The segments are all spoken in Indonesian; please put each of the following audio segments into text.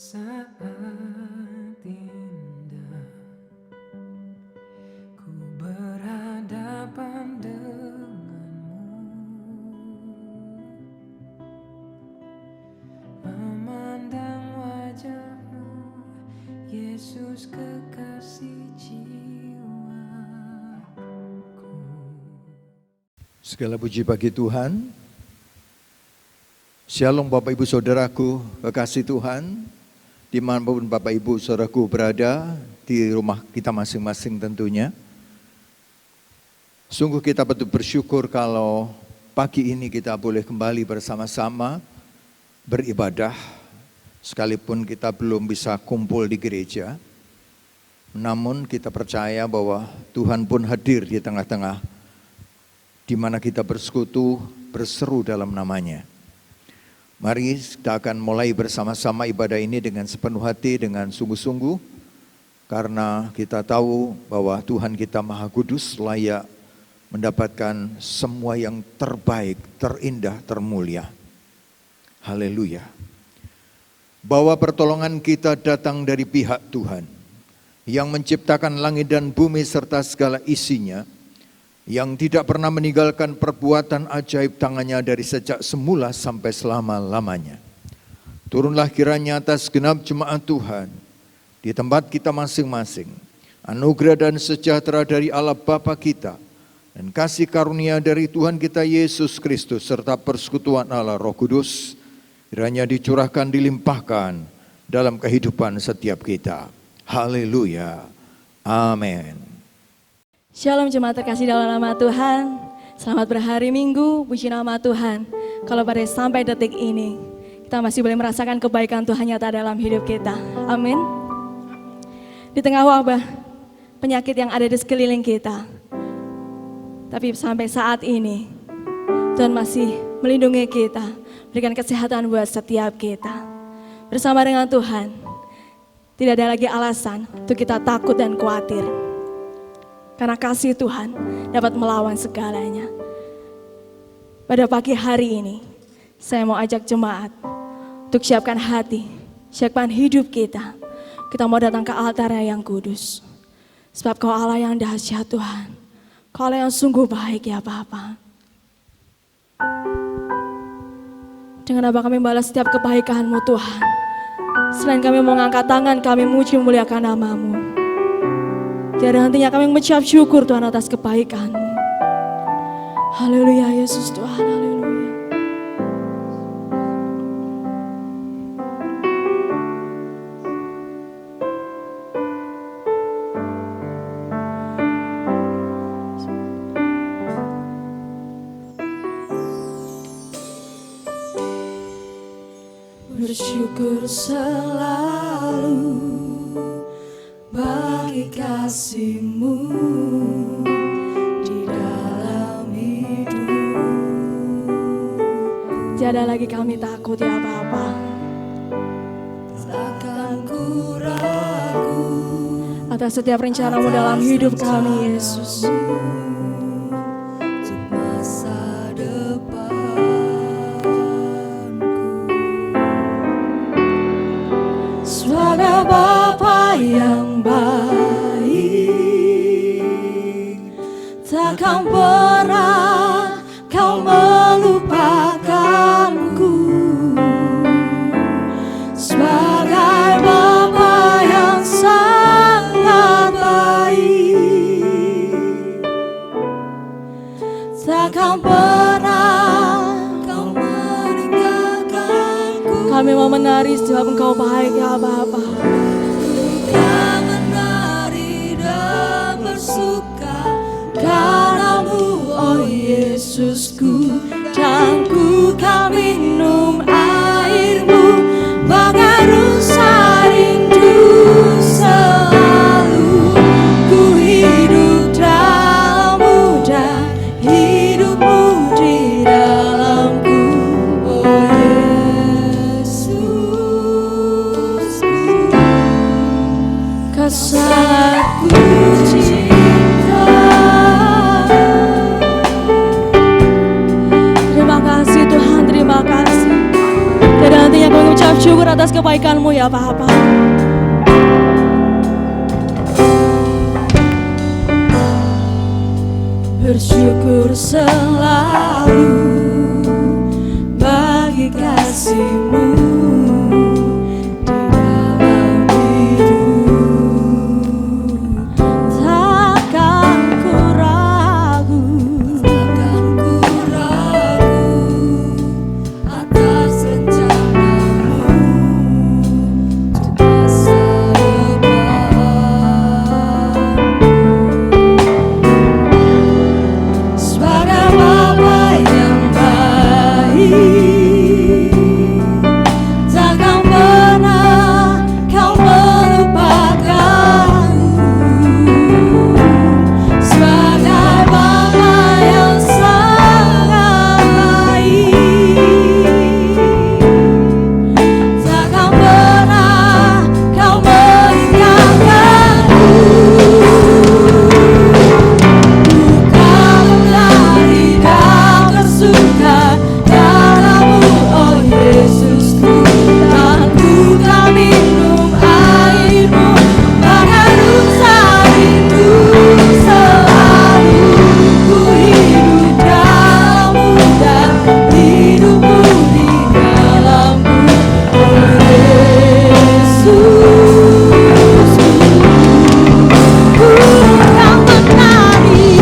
Saat indah ku berhadapan denganmu, memandang wajahmu, Yesus kekasih jiwaku. Segala puji bagi Tuhan. Shalom Bapak Ibu Saudaraku, kekasih Tuhan. Dimanapun Bapak Ibu Saudaraku berada, di rumah kita masing-masing tentunya. Sungguh kita betul bersyukur kalau pagi ini kita boleh kembali bersama-sama beribadah. Sekalipun kita belum bisa kumpul di gereja, namun kita percaya bahwa Tuhan pun hadir di tengah-tengah, di mana kita bersekutu, berseru dalam namanya. Mari kita akan mulai bersama-sama ibadah ini dengan sepenuh hati, dengan sungguh-sungguh. Karena kita tahu bahwa Tuhan kita Maha Kudus layak mendapatkan semua yang terbaik, terindah, termulia. Haleluya. Bahwa pertolongan kita datang dari pihak Tuhan, yang menciptakan langit dan bumi serta segala isinya, yang tidak pernah meninggalkan perbuatan ajaib tangannya dari sejak semula sampai selama-lamanya. Turunlah kiranya atas genap jemaat Tuhan di tempat kita masing-masing, anugerah dan sejahtera dari Allah Bapa kita, dan kasih karunia dari Tuhan kita Yesus Kristus, serta persekutuan Allah Roh Kudus, kiranya dicurahkan, dilimpahkan dalam kehidupan setiap kita. Haleluya. Amin. Shalom jemaat terkasih dalam nama Tuhan. Selamat berhari Minggu, puji nama Tuhan. Kalau pada sampai detik ini, kita masih boleh merasakan kebaikan Tuhan nyata dalam hidup kita. Amin. Di tengah wabah penyakit yang ada di sekeliling kita, tapi sampai saat ini Tuhan masih melindungi kita, berikan kesehatan buat setiap kita. Bersama dengan Tuhan, tidak ada lagi alasan untuk kita takut dan khawatir. Karena kasih Tuhan dapat melawan segalanya. Pada pagi hari ini, saya mau ajak jemaat untuk siapkan hati, siapkan hidup kita. Kita mau datang ke altar yang kudus. Sebab Kau Allah yang dahsyat Tuhan. Kau Allah yang sungguh baik ya Bapa. Dengan apa kami balas setiap kebaikan-Mu Tuhan. Selain kami mengangkat tangan, kami memuji memuliakan nama-Mu. Tiada hentinya kami mengucap syukur Tuhan atas kebaikan-Mu. Haleluya Yesus Tuhan, haleluya. Bersyukur selalu bagi kasih-Mu di dalam hidup. Tiada lagi kami takut ya Bapa. Takkan ku ragu Atas setiap rencana-Mu dalam hidup kami Yesus. untuk masa depanku. Sebagai Bapa yang baik, takkan pernah Kau melupakanku. Sebagai Bapa yang sangat baik, takkan pernah Kau meninggalkanku. Kami mau menari sebab Engkau baik ya Bapa. Kau menari dan bersuka karena-Mu, oh Yesusku. Dan ku kan minum air-Mu bagai rusa rindu selalu. Ku hidup dalam-Mu dan hidup-Mu di dalamku, oh Yesus. Kau sangat ku cinta. mengucap syukur atas kebaikan-Mu ya Bapa. Bersyukur selalu bagi kasih-Mu di dalam hidup. Takkan ku ragu atas rencana-Mu untuk masa depan. Sebagai Bapa yang baik, takkan pernah Kau melupakanku. Sebagai Bapa yang sangat baik, takkan pernah Kau meninggalkanku. Bukankah tidak bersuka darah-Mu, oh Yesusku, dan ku tak minum air-Mu, mengharus rindu selalu. Ku hidup dalam-Mu dan hidup-Mu di dalam-Ku, oh Yesusku. Ku kan menari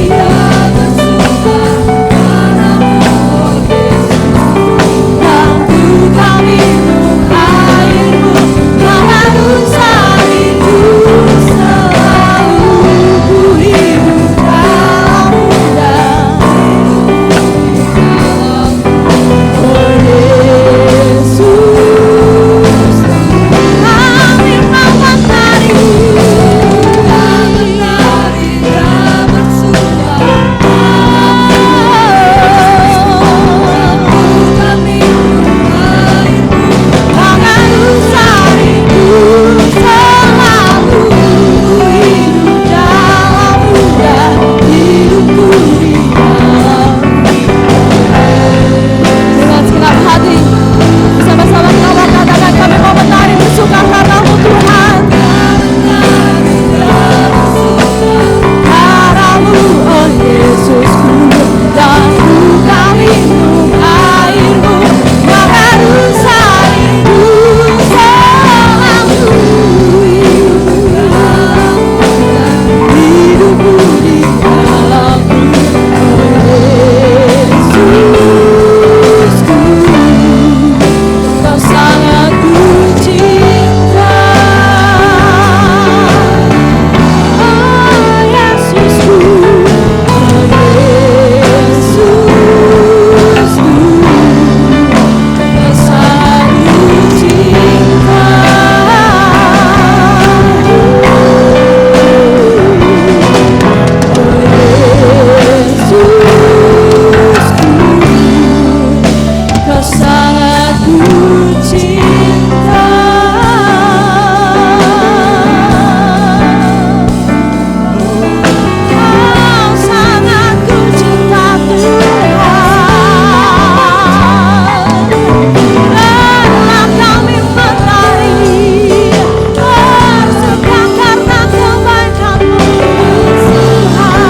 dan bersuka darah-Mu, oh Yesusku, dan ku kan minum air-Mu, mengharus rindu selalu. Ku hidup dalam-Mu dan oh Yesus. Kami mau menari dan bersuka, bukan minum air-Mu, mengharus rindu selalu. Ku hidup dalam-Mu dan hidupku di dalam-Mu. Dengan segenap hati bersama-sama kita mau katakan, kami mau menari bersuka karena-Mu Tuhan. Darah-Mu, oh Yesusku, dan ku kan minum air-Mu, mengharus rindu selalu. Hidupku di dalam-Mu, oh Yesusku. Kau sangat ku cinta, oh Yesusku, oh Yesusku. Kau sangat ku cinta, oh Yesusku. Kau sangat ku cinta. Kau sangat ku cinta Tuhan. Lelah kami menari bersuka karena kebaikan-Mu Tuhan.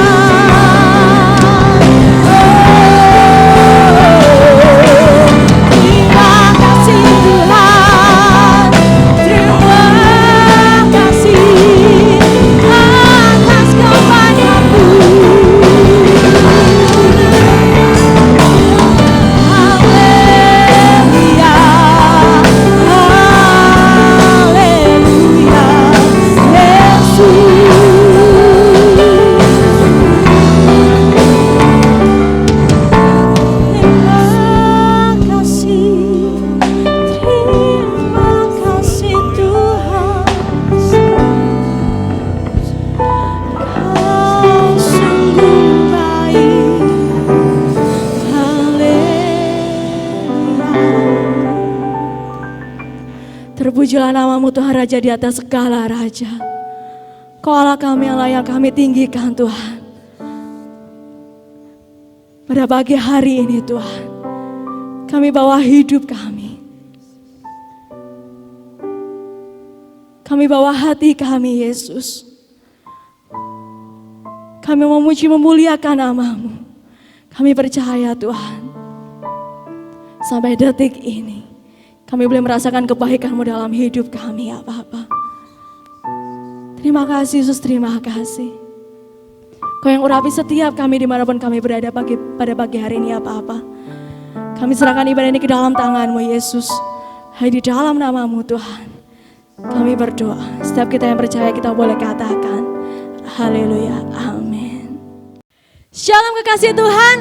Terima kasih Tuhan, terima kasih atas kebaikan-Mu. Haleluya, haleluya, Yesus. Terima kasih Tuhan. Kau sungguh baik. Haleluya. Terpujilah nama-Mu Tuhan Raja di atas segala raja. Kau Allah kami yang layak kami tinggikan Tuhan. Pada pagi hari ini Tuhan, kami bawa hidup kami, Kami bawa hati kami, Yesus. Kami memuji memuliakan nama-Mu. Kami percaya Tuhan, sampai detik ini kami boleh merasakan kebaikan-Mu dalam hidup kami ya Bapa. Terima kasih Yesus, terima kasih. Kau yang urapi setiap kami dimanapun kami berada pada pagi hari ini ya Bapa. Kami serahkan ibadah ini ke dalam tangan-Mu Yesus. Hai di dalam nama-Mu Tuhan. Kami berdoa, setiap kita yang percaya kita boleh katakan, haleluya, amin. Shalom kekasih Tuhan.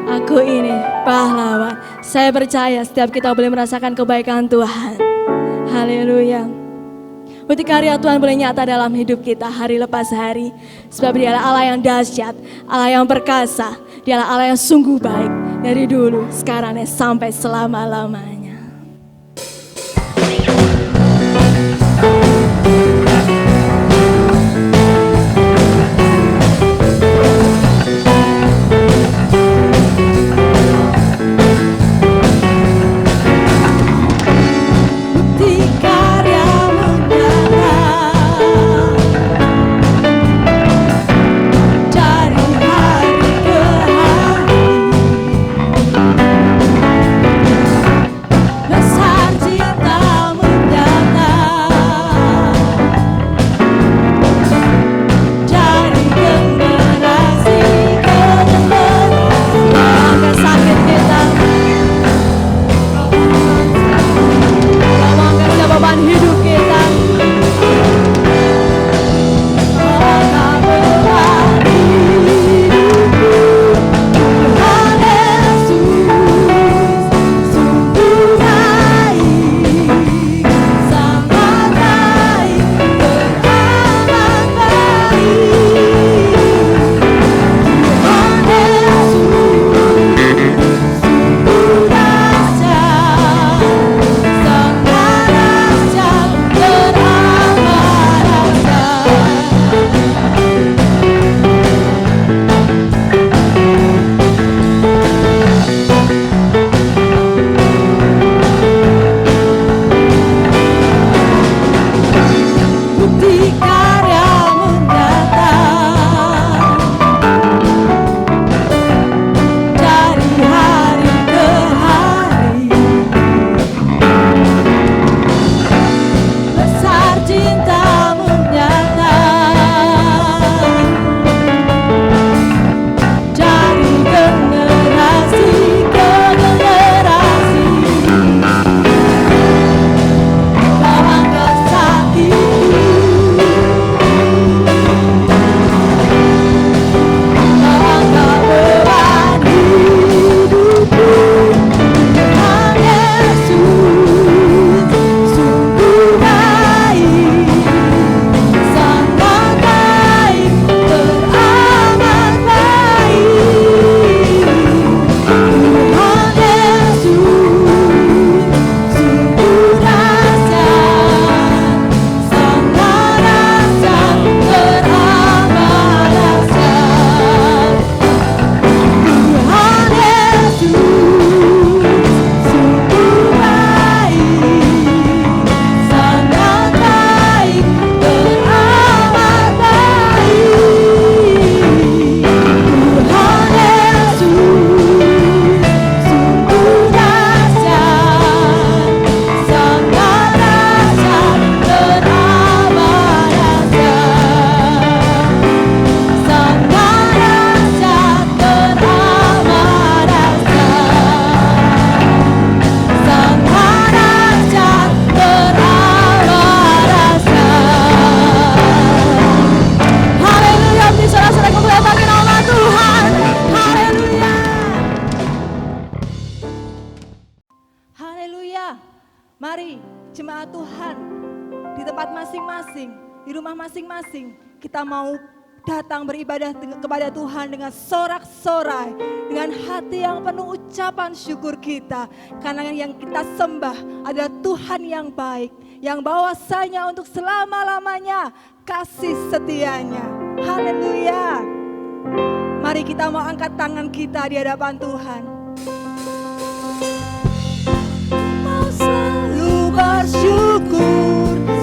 Aku ini pahlawan. Saya percaya setiap kita boleh merasakan kebaikan Tuhan. Haleluya. Bukti karya Tuhan boleh nyata dalam hidup kita hari lepas hari. Sebab Dialah Allah yang dahsyat, Allah yang perkasa. Dialah Allah yang sungguh baik. Dari dulu, sekarang, dan sampai selama-lamanya. jemaat Tuhan, di tempat masing-masing, di rumah masing-masing, kita mau datang beribadah kepada Tuhan dengan sorak-sorai, dengan hati yang penuh ucapan syukur kita. Karena yang kita sembah adalah Tuhan yang baik, yang bahwasanya untuk selama-lamanya kasih setianya. Haleluya. Mari kita mau angkat tangan kita di hadapan Tuhan. Mau selalu bersyukur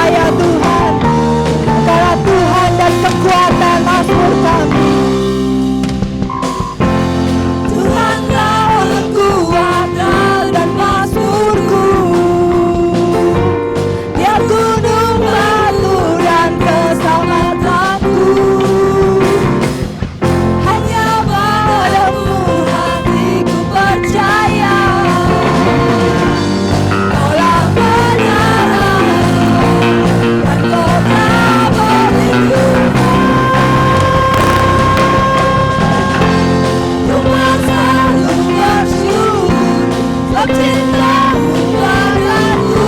percaya Tuhan, karena Tuhan dan kekuatan Mazmur kami. Tuhanlah kekuatan dan Mazmurku, Dia gunung batu dan keselamatanku. Hanya padamu hatiku percaya, Kaulah penyerang dan Kau tak berlindung. Rumah selalu bersyukur, sebab cintamu padaku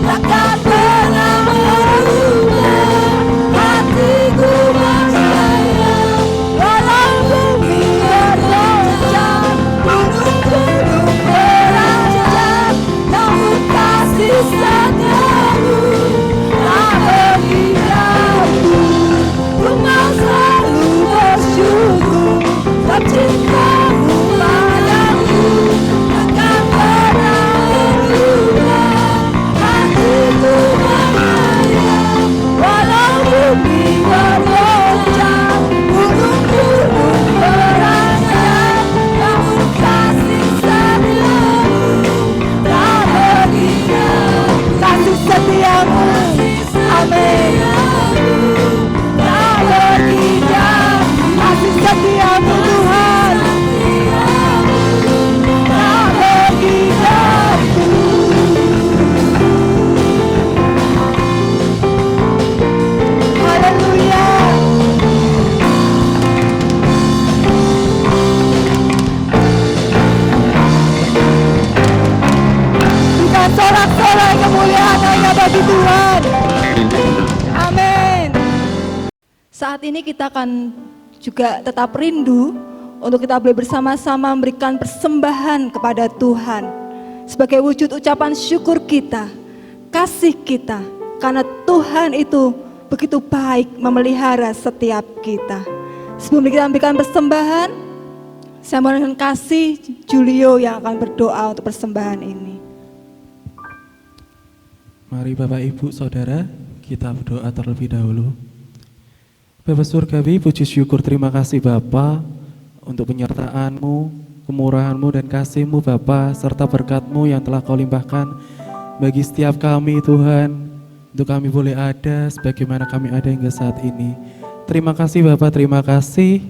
takkan pernah berubah. Hatiku percaya, walau bumi bergoncang, gunung-gunung beranjak, namun kasih setiamu tak pergi jauh. Rumah selalu bersyukur, sebab cintamu padaku takkan pernah berubah. Hatiku percaya, walau bumi bergoncang, gunung-gunung beranjak, namun kasih setiamu tak pergi jauh. Kasih setiamu, amin, tak pergi jauh. Kasih setiamu Tuhan, tak pergi jauh. Haleluya. Berikan sorak-sorai kemuliaan hanya bagi Tuhan. Amin. Saat ini kita akan juga tetap rindu untuk kita boleh bersama-sama memberikan persembahan kepada Tuhan sebagai wujud ucapan syukur kita, kasih kita, karena Tuhan itu begitu baik memelihara setiap kita. Sebelum kita memberikan persembahan, saya mohon kasih Julio yang akan berdoa untuk persembahan ini. Mari Bapak Ibu Saudara, kita berdoa terlebih dahulu. Bapa Surgawi, puji syukur terima kasih Bapa untuk penyertaan-Mu, kemurahan-Mu dan kasih-Mu Bapa, serta berkat-Mu yang telah Kau limpahkan bagi setiap kami Tuhan, untuk kami boleh ada sebagaimana kami ada hingga saat ini. Terima kasih Bapa, terima kasih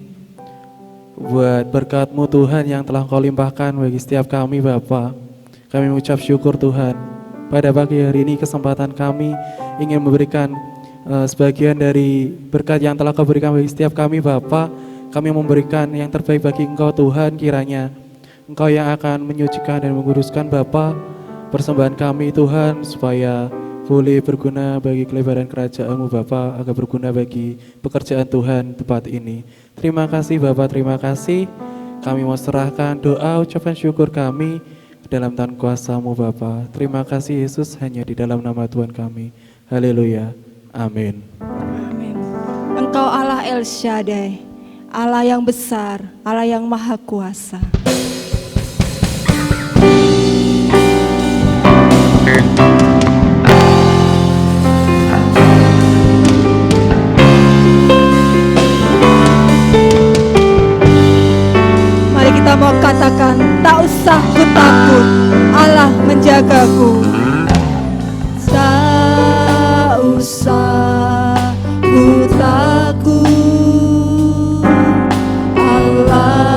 buat berkat-Mu Tuhan yang telah Kau limpahkan bagi setiap kami Bapa. Kami mengucap syukur Tuhan. Pada pagi hari ini kesempatan kami ingin memberikan sebagian dari berkat yang telah Kau berikan bagi setiap kami Bapa. Kami memberikan yang terbaik bagi Engkau Tuhan, kiranya Engkau yang akan menyucikan dan menguruskan Bapa persembahan kami Tuhan, supaya boleh berguna bagi kelebaran kerajaan-Mu Bapa, agar berguna bagi pekerjaan Tuhan tempat ini. Terima kasih Bapa, terima kasih. Kami mau serahkan doa ucapan syukur kami dalam tangan kuasa-Mu Bapa. Terima kasih Yesus, hanya di dalam nama Tuhan kami. Haleluya. Amin. Amin. Engkau Allah El Shaddai, Allah yang besar, Allah yang maha kuasa. Mari kita mau katakan, tak usah ku takut, Allah menjagaku. Tak usah ku takut, Allah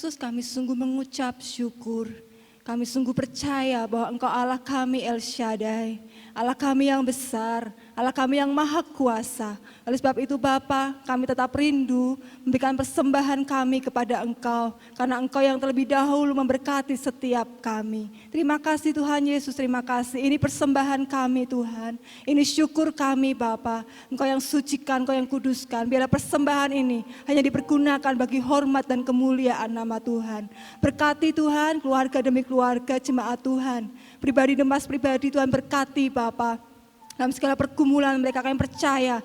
Yesus, kami sungguh mengucap syukur. Kami sungguh percaya bahwa Engkau Allah kami El Shaddai, Allah kami yang besar, Allah kami yang maha kuasa. Oleh sebab itu Bapa, kami tetap rindu memberikan persembahan kami kepada Engkau, karena Engkau yang terlebih dahulu memberkati setiap kami. Terima kasih Tuhan Yesus, terima kasih. Ini persembahan kami Tuhan, ini syukur kami Bapa. Engkau yang sucikan, Engkau yang kuduskan. Biarlah persembahan ini hanya dipergunakan bagi hormat dan kemuliaan nama Tuhan. Berkati Tuhan, keluarga demi keluarga, jemaat Tuhan. Pribadi demi pribadi Tuhan berkati Bapa. Dalam segala pergumulan mereka, kami percaya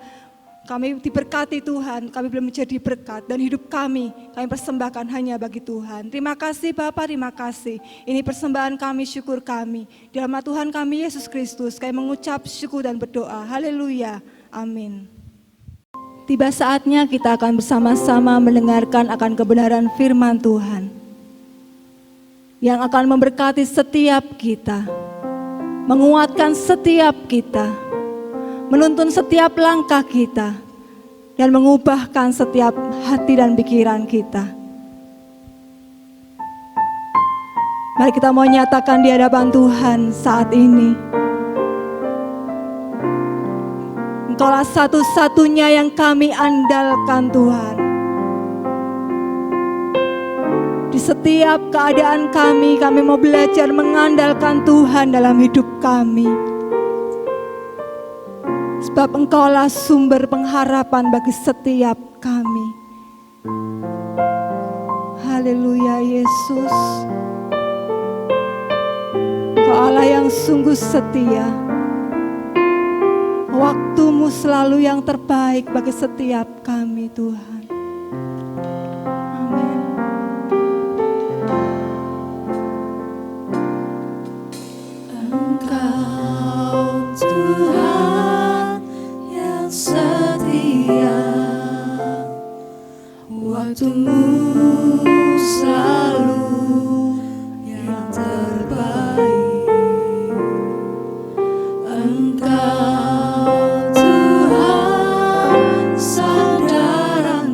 kami diberkati Tuhan, kami belum menjadi berkat dan hidup kami persembahkan hanya bagi Tuhan. Terima kasih Bapa, terima kasih. Ini persembahan kami, syukur kami. Di dalam nama Tuhan kami Yesus Kristus, kami mengucap syukur dan berdoa. Haleluya, amin. Tiba saatnya kita akan bersama-sama mendengarkan akan kebenaran firman Tuhan yang akan memberkati setiap kita, menguatkan setiap kita, menuntun setiap langkah kita, dan mengubahkan setiap hati dan pikiran kita. Mari kita mau nyatakan di hadapan Tuhan saat ini. Engkaulah satu-satunya yang kami andalkan Tuhan. Di setiap keadaan kami mau belajar mengandalkan Tuhan dalam hidup kami. Sebab Engkaulah sumber pengharapan bagi setiap kami. Haleluya Yesus. Engkau Allah yang sungguh setia. Waktu-Mu selalu yang terbaik bagi setiap kami Tuhan. Amin. Engkau Tuhan yang setia, waktu-Mu selalu yang terbaik. Engkau Tuhan saudaranya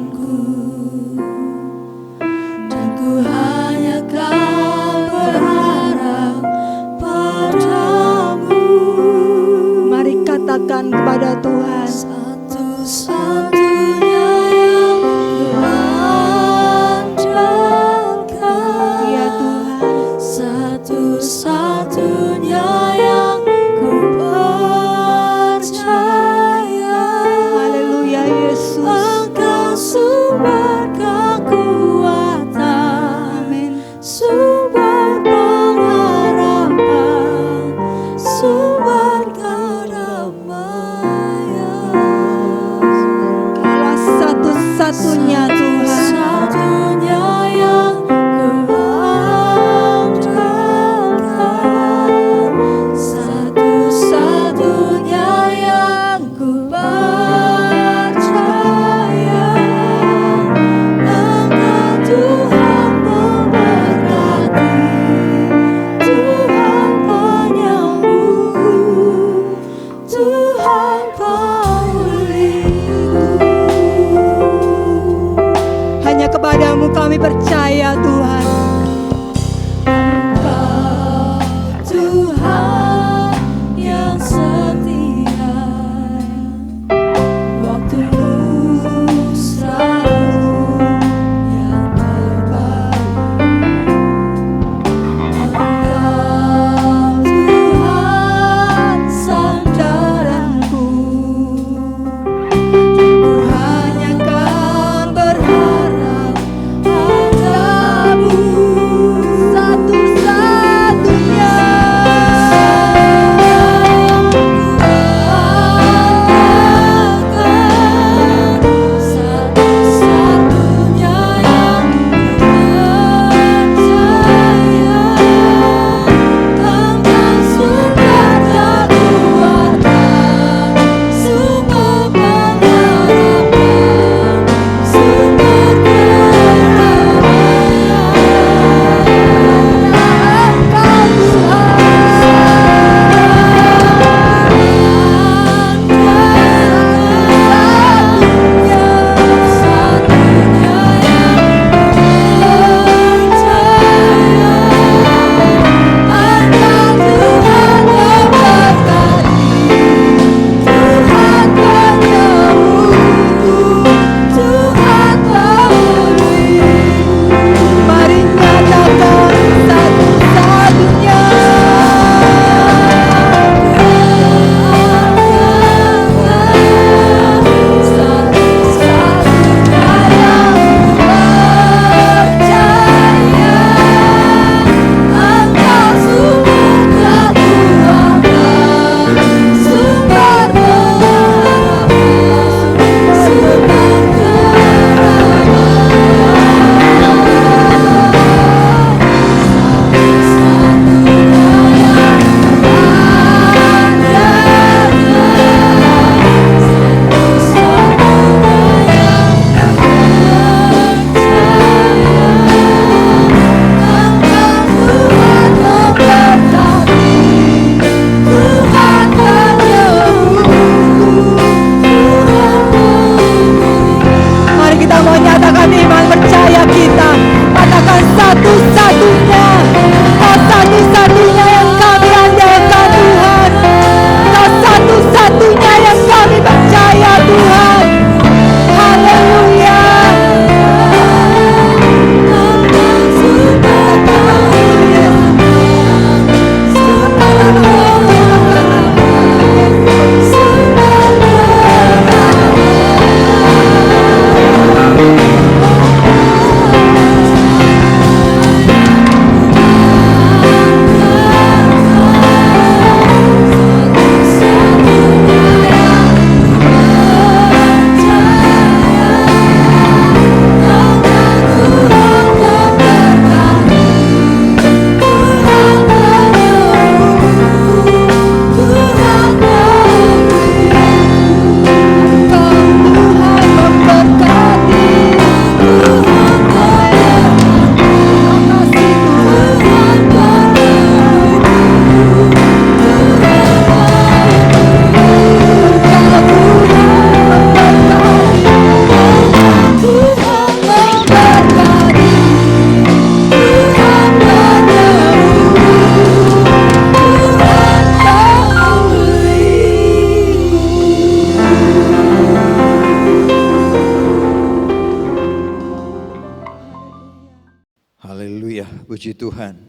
Haleluya, puji Tuhan.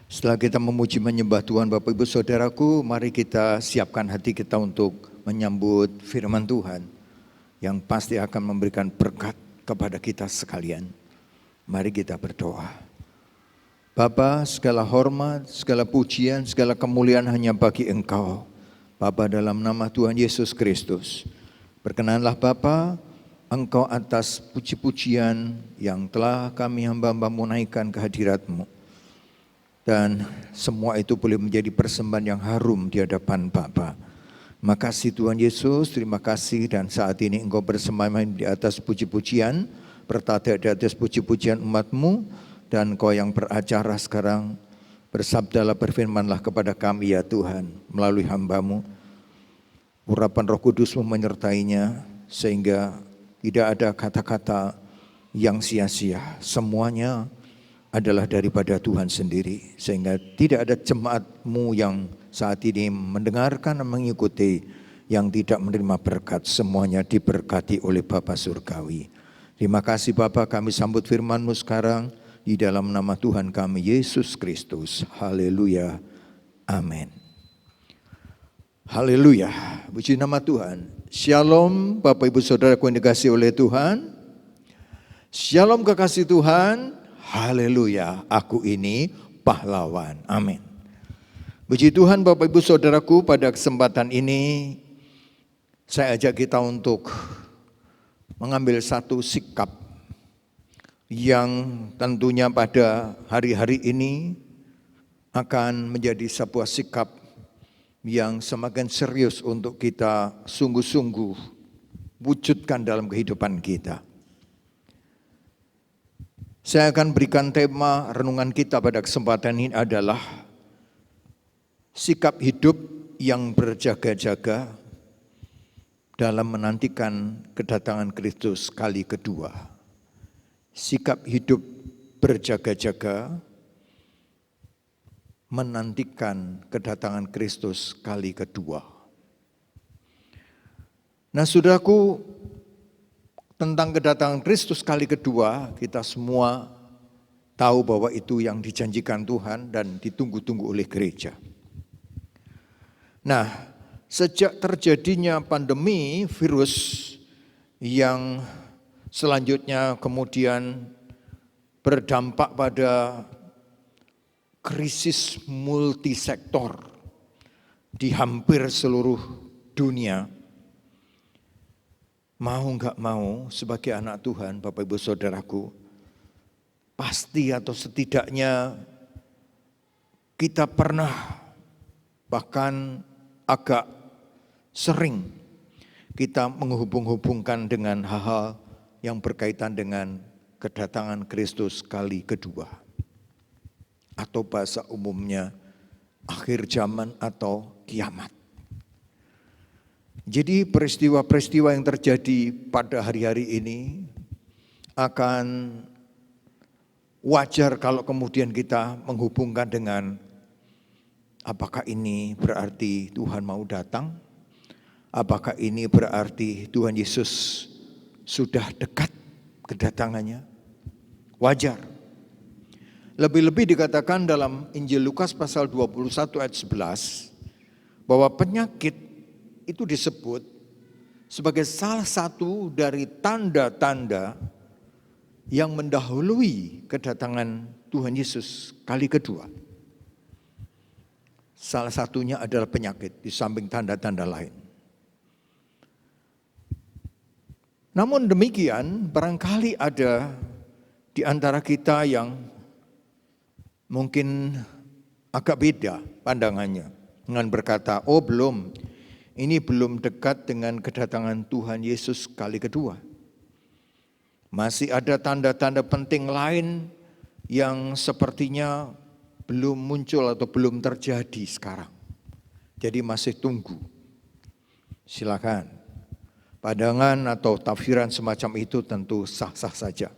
Setelah kita memuji menyembah Tuhan Bapak Ibu Saudaraku, mari kita siapkan hati kita untuk menyambut firman Tuhan yang pasti akan memberikan berkat kepada kita sekalian. Mari kita berdoa. Bapa, segala hormat, segala pujian, segala kemuliaan hanya bagi Engkau. Bapa, dalam nama Tuhan Yesus Kristus, berkenanlah Bapa, Engkau atas puji-pujian yang telah kami hamba-Hamba-Mu naikkan ke hadirat-Mu. Dan semua itu boleh menjadi persembahan yang harum di hadapan Bapa. Makasih Tuhan Yesus, terima kasih, dan saat ini Engkau bersemayam di atas puji-pujian, bertata di atas puji-pujian umat-Mu, dan Engkau yang beracara sekarang, bersabdalah, berfirmanlah kepada kami ya Tuhan, melalui hamba-Mu. Urapan Roh Kudus-Mu menyertainya, sehingga tidak ada kata-kata yang sia-sia. Semuanya adalah daripada Tuhan sendiri. Sehingga tidak ada jemaat-Mu yang saat ini mendengarkan dan mengikuti yang tidak menerima berkat. Semuanya diberkati oleh Bapa Surgawi. Terima kasih Bapa, kami sambut firman-Mu sekarang di dalam nama Tuhan kami Yesus Kristus. Haleluya. Amin. Haleluya. Puji nama Tuhan. Shalom Bapak Ibu Saudaraku yang dikasihi oleh Tuhan. Shalom kekasih Tuhan. Haleluya. Aku ini pahlawan. Amin. Puji Tuhan Bapak Ibu Saudaraku, pada kesempatan ini saya ajak kita untuk mengambil satu sikap yang tentunya pada hari-hari ini akan menjadi sebuah sikap yang semakin serius untuk kita sungguh-sungguh wujudkan dalam kehidupan kita. Saya akan berikan tema renungan kita pada kesempatan ini adalah sikap hidup yang berjaga-jaga dalam menantikan kedatangan Kristus kali kedua. Sikap hidup berjaga-jaga menantikan kedatangan Kristus kali kedua. Nah, saudaraku, tentang kedatangan Kristus kali kedua, kita semua tahu bahwa itu yang dijanjikan Tuhan dan ditunggu-tunggu oleh gereja. Nah, sejak terjadinya pandemi virus yang selanjutnya kemudian berdampak pada krisis multisektor di hampir seluruh dunia. Mau nggak mau sebagai anak Tuhan, Bapak Ibu Saudaraku, pasti atau setidaknya kita pernah, bahkan agak sering kita menghubung-hubungkan dengan hal-hal yang berkaitan dengan kedatangan Kristus kali kedua. Atau bahasa umumnya akhir zaman atau kiamat. Jadi peristiwa-peristiwa yang terjadi pada hari-hari ini akan wajar kalau kemudian kita menghubungkan dengan apakah ini berarti Tuhan mau datang? Apakah ini berarti Tuhan Yesus sudah dekat kedatangannya? Wajar. Lebih-lebih dikatakan dalam Injil Lukas pasal 21 ayat 11 bahwa penyakit itu disebut sebagai salah satu dari tanda-tanda yang mendahului kedatangan Tuhan Yesus kali kedua. Salah satunya adalah penyakit di samping tanda-tanda lain. Namun demikian, barangkali ada di antara kita yang mungkin agak beda pandangannya dengan berkata, oh belum, ini belum dekat dengan kedatangan Tuhan Yesus kali kedua. Masih ada tanda-tanda penting lain yang sepertinya belum muncul atau belum terjadi sekarang. Jadi masih tunggu. Silakan. Pandangan atau tafsiran semacam itu tentu sah-sah saja.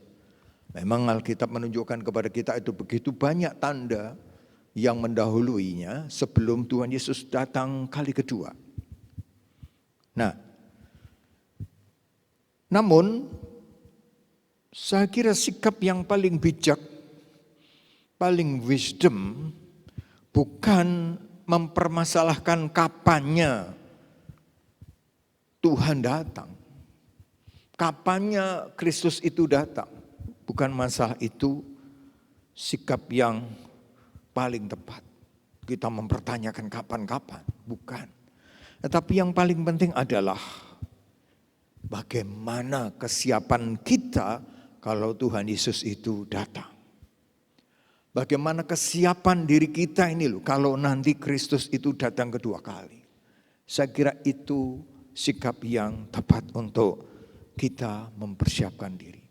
Memang Alkitab menunjukkan kepada kita itu begitu banyak tanda yang mendahuluinya sebelum Tuhan Yesus datang kali kedua. Nah, namun saya kira sikap yang paling bijak paling wisdom bukan mempermasalahkan kapannya Tuhan datang. Kapannya Kristus itu datang. Bukan masalah itu sikap yang paling tepat. Kita mempertanyakan kapan-kapan, bukan. Tetapi yang paling penting adalah bagaimana kesiapan kita kalau Tuhan Yesus itu datang. Bagaimana kesiapan diri kita ini loh kalau nanti Kristus itu datang kedua kali. Saya kira itu sikap yang tepat untuk kita mempersiapkan diri.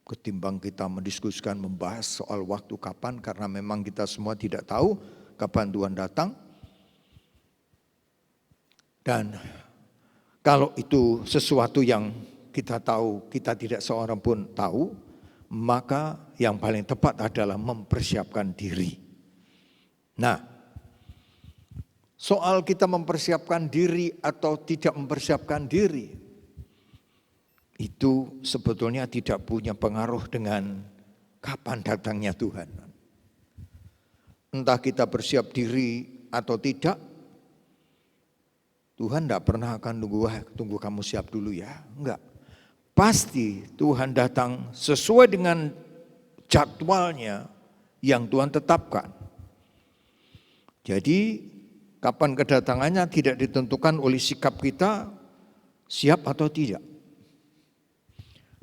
Ketimbang kita mendiskusikan, membahas soal waktu kapan, karena memang kita semua tidak tahu kapan Tuhan datang. Dan kalau itu sesuatu yang kita tahu, kita tidak seorang pun tahu, maka yang paling tepat adalah mempersiapkan diri. Nah, soal kita mempersiapkan diri atau tidak mempersiapkan diri, itu sebetulnya tidak punya pengaruh dengan kapan datangnya Tuhan. Entah kita bersiap diri atau tidak, Tuhan tidak pernah akan tunggu kamu siap dulu ya, enggak. Pasti Tuhan datang sesuai dengan jadwalnya yang Tuhan tetapkan. Jadi kapan kedatangannya tidak ditentukan oleh sikap kita siap atau tidak.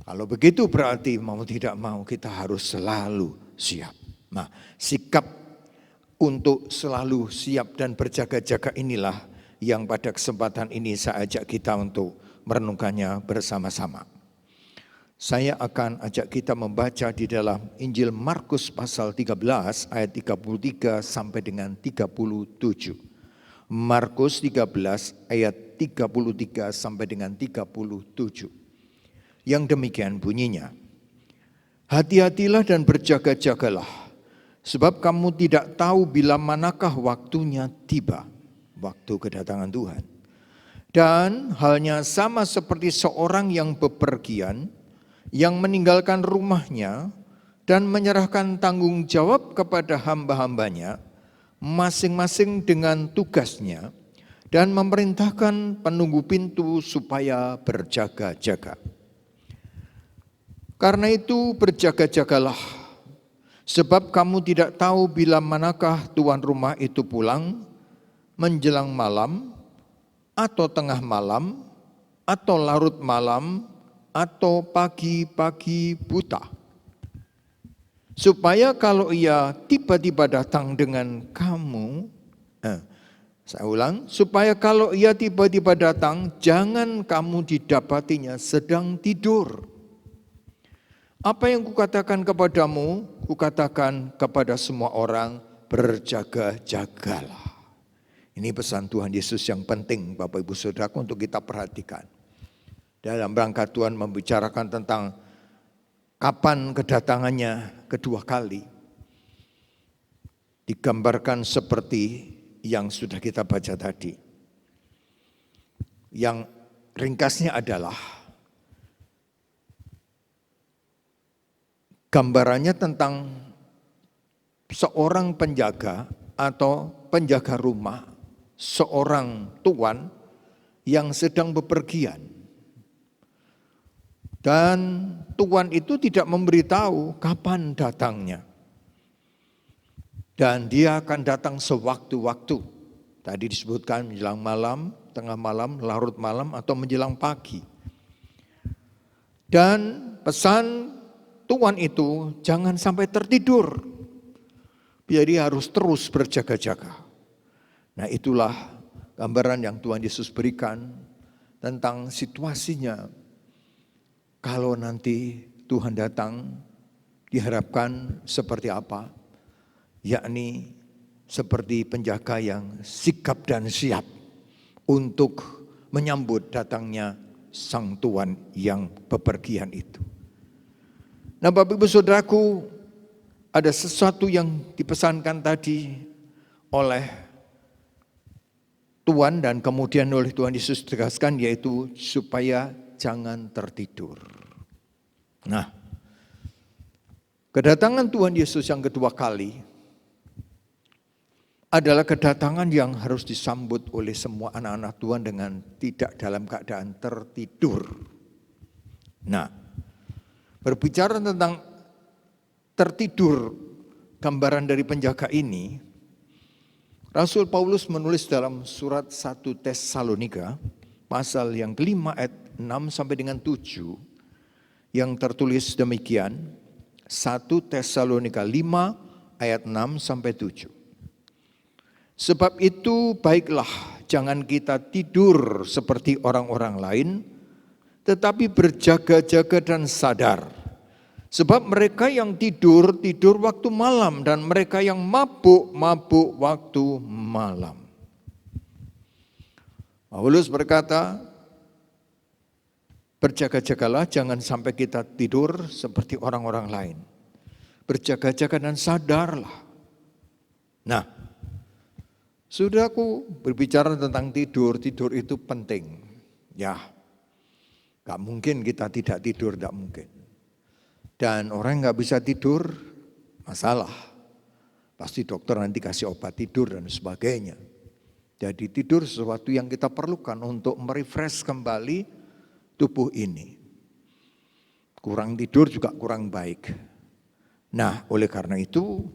Kalau begitu berarti mau tidak mau kita harus selalu siap. Nah, sikap untuk selalu siap dan berjaga-jaga inilah yang pada kesempatan ini saya ajak kita untuk merenungkannya bersama-sama. Saya akan ajak kita membaca di dalam Injil Markus pasal 13 ayat 33 sampai dengan 37. Markus 13 ayat 33 sampai dengan 37. Yang demikian bunyinya. Hati-hatilah dan berjaga-jagalah, sebab kamu tidak tahu bila manakah waktunya tiba, waktu kedatangan Tuhan. Dan halnya sama seperti seorang yang bepergian, yang meninggalkan rumahnya dan menyerahkan tanggung jawab kepada hamba-hambanya, masing-masing dengan tugasnya, dan memerintahkan penunggu pintu supaya berjaga-jaga. Karena itu berjaga-jagalah, sebab kamu tidak tahu bila manakah tuan rumah itu pulang, menjelang malam, atau tengah malam, atau larut malam, atau pagi-pagi buta. Supaya kalau ia tiba-tiba datang dengan kamu, saya ulang, supaya kalau ia tiba-tiba datang, jangan kamu didapatinya sedang tidur. Apa yang kukatakan kepadamu, kukatakan kepada semua orang, berjaga-jagalah. Ini pesan Tuhan Yesus yang penting Bapak Ibu Saudara untuk kita perhatikan. Dalam rangka Tuhan membicarakan tentang kapan kedatangannya kedua kali. Digambarkan seperti yang sudah kita baca tadi. Yang ringkasnya adalah gambarannya tentang seorang penjaga atau penjaga rumah, seorang tuan yang sedang bepergian. Dan tuan itu tidak memberitahu kapan datangnya. Dan dia akan datang sewaktu-waktu. Tadi disebutkan menjelang malam, tengah malam, larut malam, atau menjelang pagi. Dan pesan tuan itu jangan sampai tertidur. Biar dia harus terus berjaga-jaga. Nah, itulah gambaran yang Tuhan Yesus berikan tentang situasinya. Kalau nanti Tuhan datang, diharapkan seperti apa? Yakni seperti penjaga yang sigap dan siap untuk menyambut datangnya sang Tuhan yang bepergian itu. Nah, Bapak Ibu Saudaraku, ada sesuatu yang dipesankan tadi oleh Tuhan dan kemudian oleh Tuhan Yesus tegaskan, yaitu supaya jangan tertidur. Nah, Kedatangan Tuhan Yesus yang kedua kali adalah kedatangan yang harus disambut oleh semua anak-anak Tuhan dengan tidak dalam keadaan tertidur. Nah, berbicara tentang tertidur, gambaran dari penjaga ini, Rasul Paulus menulis dalam surat 1 Tesalonika, pasal yang kelima ayat 6 sampai dengan 7, yang tertulis demikian, 1 Tesalonika 5 ayat 6 sampai 7. Sebab itu baiklah jangan kita tidur seperti orang-orang lain, tetapi berjaga-jaga dan sadar. Sebab mereka yang tidur, tidur waktu malam, dan mereka yang mabuk, mabuk waktu malam. Paulus berkata, berjaga-jagalah jangan sampai kita tidur seperti orang-orang lain. Berjaga-jaga dan sadarlah. Nah, saudaraku, berbicara tentang tidur, tidur itu penting. Ya, gak mungkin kita tidak tidur, gak mungkin. Dan orang gak bisa tidur, masalah. Pasti dokter nanti kasih obat tidur dan sebagainya. Jadi tidur sesuatu yang kita perlukan untuk merefresh kembali tubuh ini. Kurang tidur juga kurang baik. Nah, oleh karena itu,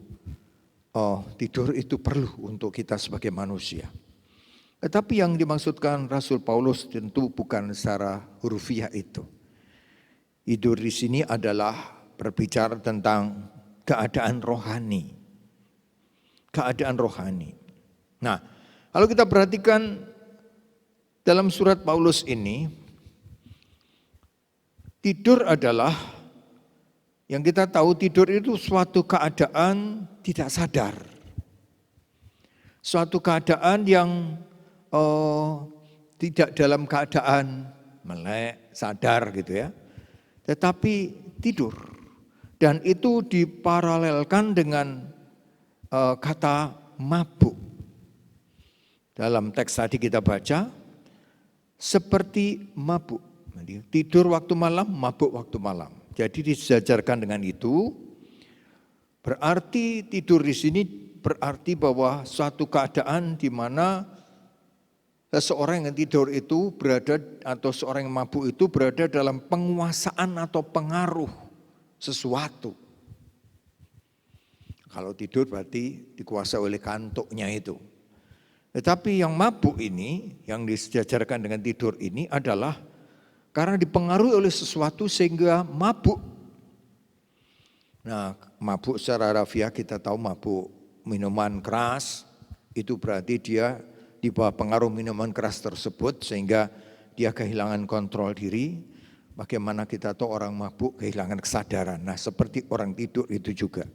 tidur itu perlu untuk kita sebagai manusia. Tetapi yang dimaksudkan Rasul Paulus tentu bukan secara hurufiah itu. Tidur di sini adalah berbicara tentang keadaan rohani. Keadaan rohani. Nah, kalau kita perhatikan dalam surat Paulus ini, tidur adalah, yang kita tahu tidur itu suatu keadaan tidak sadar. Suatu keadaan yang tidak dalam keadaan melek, sadar gitu ya. Tetapi tidur. Dan itu diparalelkan dengan kata mabuk. Dalam teks tadi kita baca, seperti mabuk. Tidur waktu malam, mabuk waktu malam. Jadi disejajarkan dengan itu, berarti tidur di sini berarti bahwa suatu keadaan di mana seseorang yang tidur itu berada, atau seorang yang mabuk itu berada dalam penguasaan atau pengaruh sesuatu. Kalau tidur berarti dikuasai oleh kantuknya itu. Tetapi yang mabuk ini, yang disejajarkan dengan tidur ini adalah karena dipengaruhi oleh sesuatu sehingga mabuk. Nah, mabuk secara harfiah kita tahu mabuk minuman keras, itu berarti dia di bawah pengaruh minuman keras tersebut sehingga dia kehilangan kontrol diri. Bagaimana kita tahu orang mabuk kehilangan kesadaran. Nah, seperti orang tidur itu juga.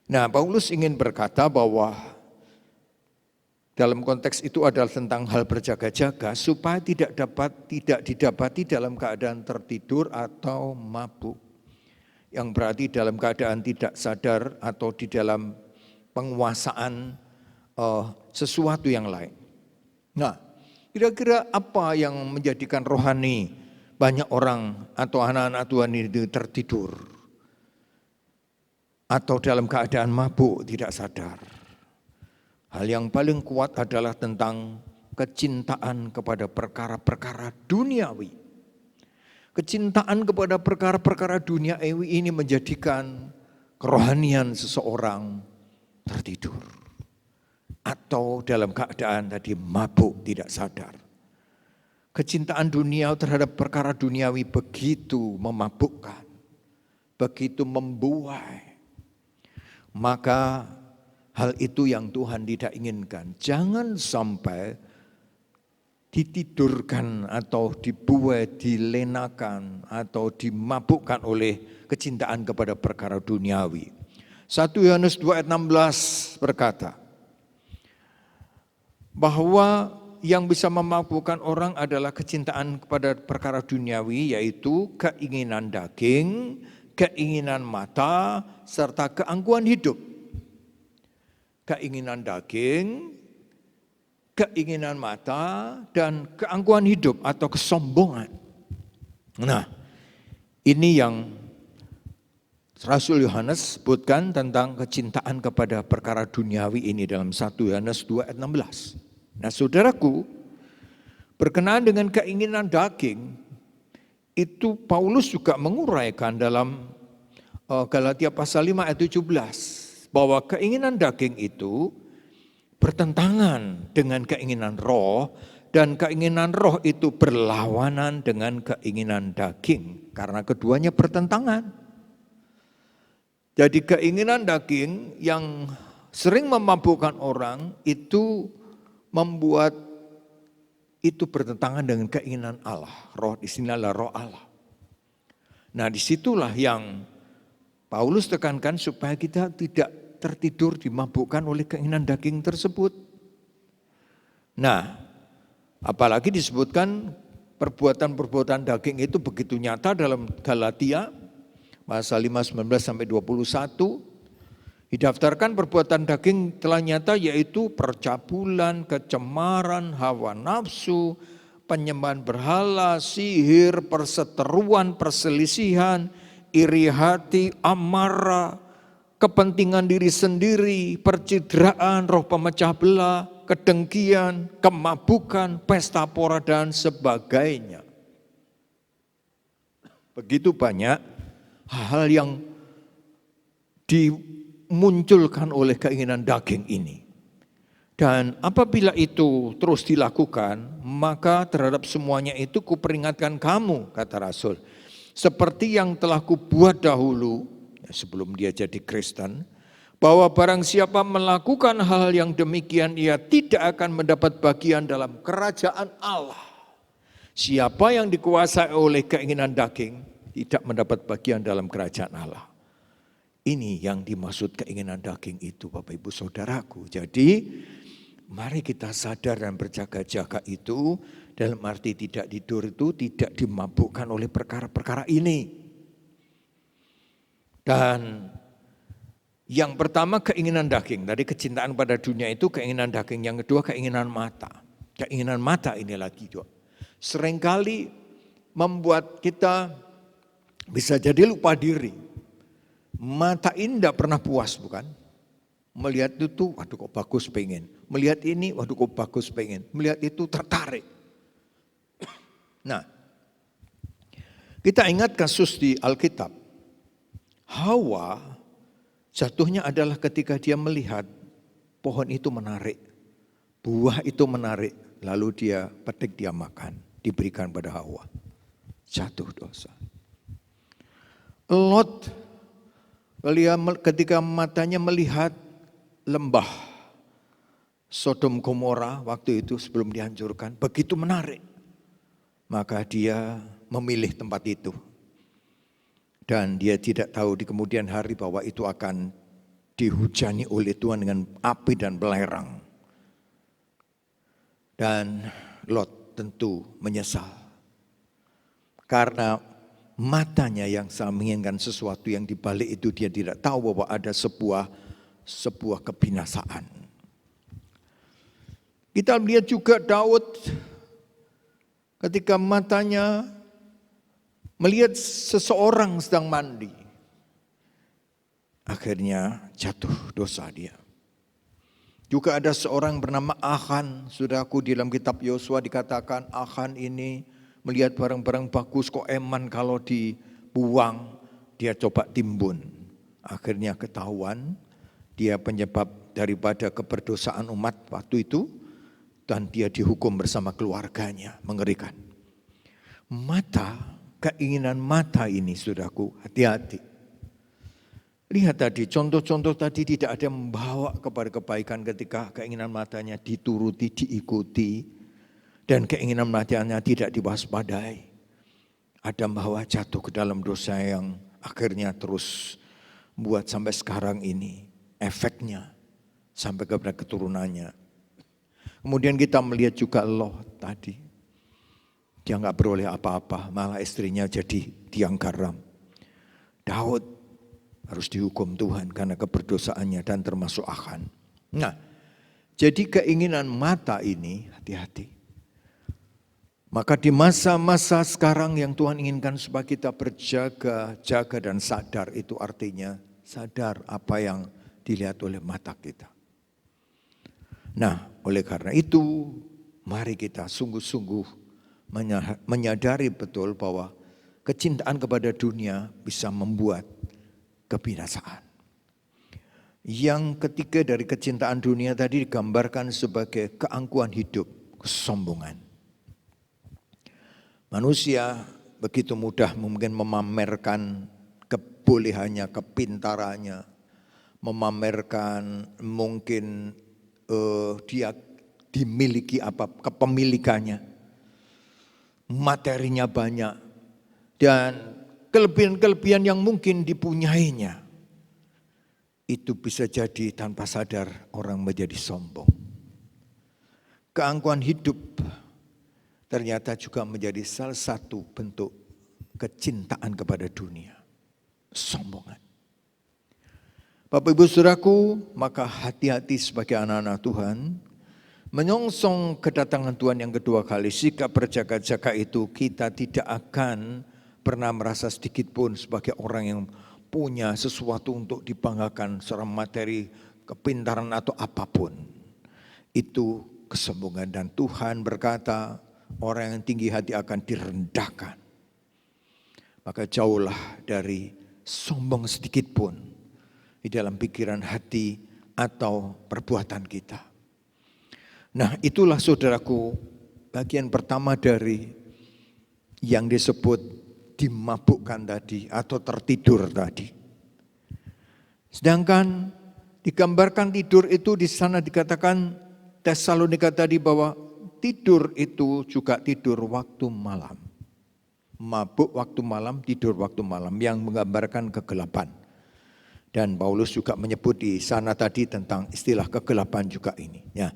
Nah, Paulus ingin berkata bahwa dalam konteks itu adalah tentang hal berjaga-jaga supaya tidak didapati dalam keadaan tertidur atau mabuk. Yang berarti dalam keadaan tidak sadar atau di dalam penguasaan sesuatu yang lain. Nah, kira-kira apa yang menjadikan rohani banyak orang atau anak-anak Tuhan itu tertidur atau dalam keadaan mabuk tidak sadar? Hal yang paling kuat adalah tentang kecintaan kepada perkara-perkara duniawi. Kecintaan kepada perkara-perkara duniawi ini menjadikan kerohanian seseorang tertidur. Atau dalam keadaan tadi mabuk tidak sadar. Kecintaan dunia terhadap perkara duniawi begitu memabukkan. Begitu membuai. Maka hal itu yang Tuhan tidak inginkan. Jangan sampai ditidurkan atau dibuai, dilenakan atau dimabukkan oleh kecintaan kepada perkara duniawi. 1 Yohanes 2 ayat 16 berkata bahwa yang bisa memabukkan orang adalah kecintaan kepada perkara duniawi, yaitu keinginan daging, keinginan mata, serta keangkuhan hidup. Keinginan daging, keinginan mata, dan keangkuhan hidup atau kesombongan. Nah, ini yang Rasul Yohanes sebutkan tentang kecintaan kepada perkara duniawi ini dalam 1 Yohanes 2 ayat 16. Nah saudaraku, berkenaan dengan keinginan daging, itu Paulus juga menguraikan dalam Galatia pasal 5 ayat 17. Bahwa keinginan daging itu bertentangan dengan keinginan roh, dan keinginan roh itu berlawanan dengan keinginan daging. Karena keduanya bertentangan. Jadi keinginan daging yang sering memabukkan orang itu membuat itu bertentangan dengan keinginan Allah. Roh di sini adalah roh Allah. Nah disitulah yang Paulus tekankan supaya kita tidak tertidur dimabukkan oleh keinginan daging tersebut. Nah apalagi disebutkan perbuatan-perbuatan daging itu begitu nyata dalam Galatia pasal 5, 19 sampai 21, didaftarkan perbuatan daging telah nyata yaitu percabulan, kecemaran, hawa nafsu, penyembahan berhala, sihir, perseteruan, perselisihan, iri hati, amarah, kepentingan diri sendiri, percidraan, roh pemecah belah, kedengkian, kemabukan, pesta pora dan sebagainya. Begitu banyak hal yang dimunculkan oleh keinginan daging ini. Dan apabila itu terus dilakukan, maka terhadap semuanya itu kuperingatkan kamu, kata Rasul. Seperti yang telah kubuat dahulu, sebelum dia jadi Kristen, bahwa barang siapa melakukan hal yang demikian, ia tidak akan mendapat bagian dalam kerajaan Allah. Siapa yang dikuasai oleh keinginan daging, tidak mendapat bagian dalam kerajaan Allah. Ini yang dimaksud keinginan daging itu Bapak Ibu Saudaraku. Jadi mari kita sadar dan berjaga-jaga itu, dalam arti tidak tidur itu tidak dimabukkan oleh perkara-perkara ini. Dan yang pertama keinginan daging, tadi kecintaan pada dunia itu keinginan daging. Yang kedua keinginan mata. Keinginan mata ini lagi juga seringkali membuat kita bisa jadi lupa diri. Mata ini tidak pernah puas bukan? Melihat itu, waduh kok bagus pengen. Melihat ini, waduh kok bagus pengen. Melihat itu tertarik. Nah, kita ingat kasus di Alkitab. Hawa jatuhnya adalah ketika dia melihat pohon itu menarik. Buah itu menarik. Lalu dia petik, dia makan. Diberikan pada Hawa. Jatuh dosa. Lot ketika matanya melihat lembah Sodom Gomora waktu itu sebelum dihancurkan, begitu menarik. Maka dia memilih tempat itu. Dan dia tidak tahu di kemudian hari bahwa itu akan dihujani oleh Tuhan dengan api dan belerang. Dan Lot tentu menyesal. Karena matanya yang sangat menginginkan sesuatu yang dibalik itu dia tidak tahu bahwa ada sebuah kebinasaan. Kita lihat juga Daud ketika matanya melihat seseorang sedang mandi. Akhirnya jatuh dosa dia. Juga ada seorang bernama Achan, saudaraku, di dalam kitab Yosua dikatakan Achan ini melihat barang-barang bagus kok eman kalau dibuang, dia coba timbun. Akhirnya ketahuan dia penyebab daripada keberdosaan umat waktu itu dan dia dihukum bersama keluarganya, mengerikan. Mata, keinginan mata ini saudaraku, hati-hati. Lihat tadi, contoh-contoh tadi tidak ada yang membawa kepada kebaikan ketika keinginan matanya dituruti, diikuti. Dan keinginan matanya tidak diwaspadai. Ada membawa jatuh ke dalam dosa yang akhirnya terus buat sampai sekarang ini. Efeknya sampai kepada keturunannya. Kemudian kita melihat juga Lot tadi. Dia nggak beroleh apa-apa, malah istrinya jadi tiang garam. Daud harus dihukum Tuhan karena keberdosaannya dan termasuk Achan. Nah, jadi keinginan mata ini hati-hati. Maka di masa-masa sekarang yang Tuhan inginkan supaya kita berjaga, jaga dan sadar, itu artinya sadar apa yang dilihat oleh mata kita. Nah, oleh karena itu, mari kita sungguh-sungguh menyadari betul bahwa kecintaan kepada dunia bisa membuat kebinasaan. Yang ketiga dari kecintaan dunia tadi digambarkan sebagai keangkuhan hidup, kesombongan. Manusia begitu mudah mungkin memamerkan kebolehannya, kepintarannya, memamerkan mungkin dia dimiliki apa, kepemilikannya, materinya banyak, dan kelebihan-kelebihan yang mungkin dipunyainya. Itu bisa jadi tanpa sadar orang menjadi sombong. Keangkuhan hidup ternyata juga menjadi salah satu bentuk kecintaan kepada dunia. Sombongan. Bapak Ibu Saudaraku, maka hati-hati sebagai anak-anak Tuhan. Menyongsong kedatangan Tuhan yang kedua kali, sikap berjaga-jaga itu kita tidak akan pernah merasa sedikit pun sebagai orang yang punya sesuatu untuk dibanggakan secara materi, kepintaran atau apapun. Itu kesombongan, dan Tuhan berkata, orang yang tinggi hati akan direndahkan. Maka jauhlah dari sombong sedikit pun di dalam pikiran, hati, atau perbuatan kita. Nah, itulah saudaraku bagian pertama dari yang disebut dimabukkan tadi atau tertidur tadi. Sedangkan digambarkan tidur itu di sana dikatakan Tesalonika tadi bahwa tidur itu juga tidur waktu malam. Mabuk waktu malam, tidur waktu malam yang menggambarkan kegelapan. Dan Paulus juga menyebut di sana tadi tentang istilah kegelapan juga ini. Ya.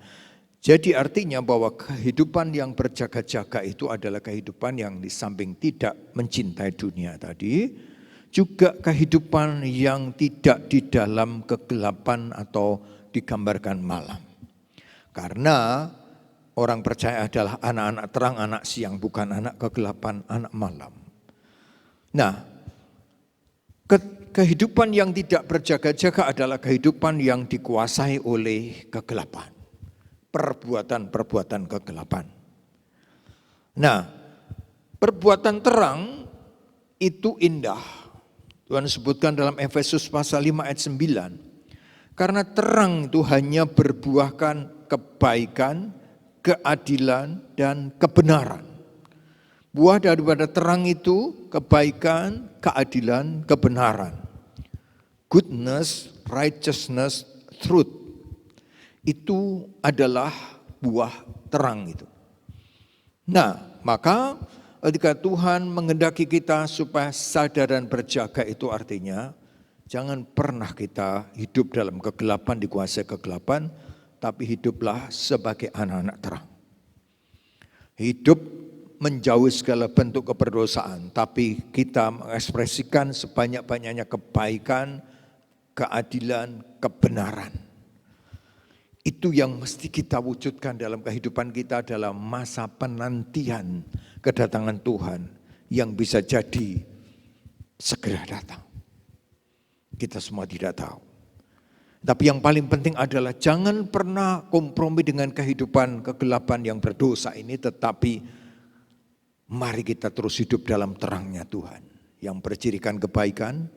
Jadi artinya bahwa kehidupan yang berjaga-jaga itu adalah kehidupan yang di samping tidak mencintai dunia tadi, juga kehidupan yang tidak di dalam kegelapan atau digambarkan malam. Karena orang percaya adalah anak-anak terang, anak siang, bukan anak kegelapan, anak malam. Nah, kehidupan yang tidak berjaga-jaga adalah kehidupan yang dikuasai oleh kegelapan. Perbuatan-perbuatan kegelapan. Nah, perbuatan terang itu indah. Tuhan sebutkan dalam Efesus pasal 5 ayat 9. Karena terang itu hanya berbuahkan kebaikan, keadilan, dan kebenaran. Buah daripada terang itu kebaikan, keadilan, kebenaran. Goodness, righteousness, truth. Itu adalah buah terang itu. Nah, maka ketika Tuhan menghendaki kita supaya sadar dan berjaga, itu artinya jangan pernah kita hidup dalam kegelapan, dikuasai kegelapan, tapi hiduplah sebagai anak-anak terang. Hidup menjauhi segala bentuk keberdosaan, tapi kita mengekspresikan sebanyak-banyaknya kebaikan, keadilan, kebenaran. Itu yang mesti kita wujudkan dalam kehidupan kita dalam masa penantian kedatangan Tuhan yang bisa jadi segera datang. Kita semua tidak tahu. Tapi yang paling penting adalah jangan pernah kompromi dengan kehidupan kegelapan yang berdosa ini, tetapi mari kita terus hidup dalam terangnya Tuhan yang bercirikan kebaikan,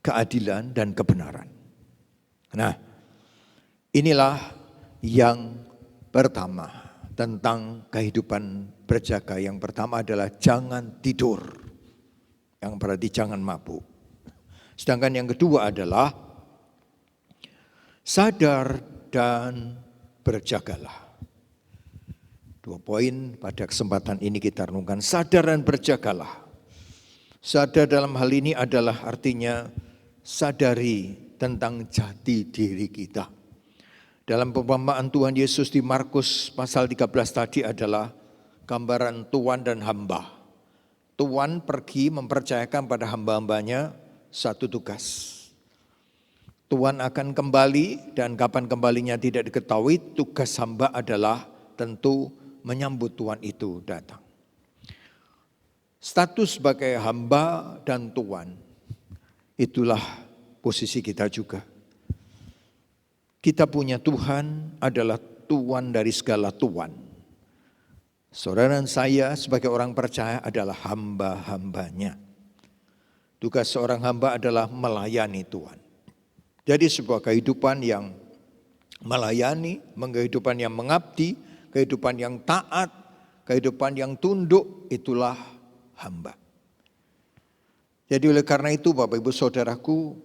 keadilan, dan kebenaran. Nah, inilah yang pertama tentang kehidupan berjaga. Yang pertama adalah jangan tidur, yang berarti jangan mabuk. Sedangkan yang kedua adalah sadar dan berjagalah. 2 poin pada kesempatan ini kita renungkan, sadar dan berjagalah. Sadar dalam hal ini adalah artinya sadari tentang jati diri kita. Dalam perumpamaan Tuhan Yesus di Markus pasal 13 tadi adalah gambaran tuan dan hamba. Tuan pergi mempercayakan pada hamba-hambanya satu tugas. Tuan akan kembali dan kapan kembalinya tidak diketahui. Tugas hamba adalah tentu menyambut Tuhan itu datang. Status sebagai hamba dan tuan, itulah posisi kita juga. Kita punya Tuhan adalah Tuan dari segala Tuan. Saudara dan saya sebagai orang percaya adalah hamba-hambanya. Tugas seorang hamba adalah melayani Tuhan. Jadi sebuah kehidupan yang melayani, kehidupan yang mengabdi, kehidupan yang taat, kehidupan yang tunduk, itulah hamba. Jadi oleh karena itu Bapak Ibu Saudaraku,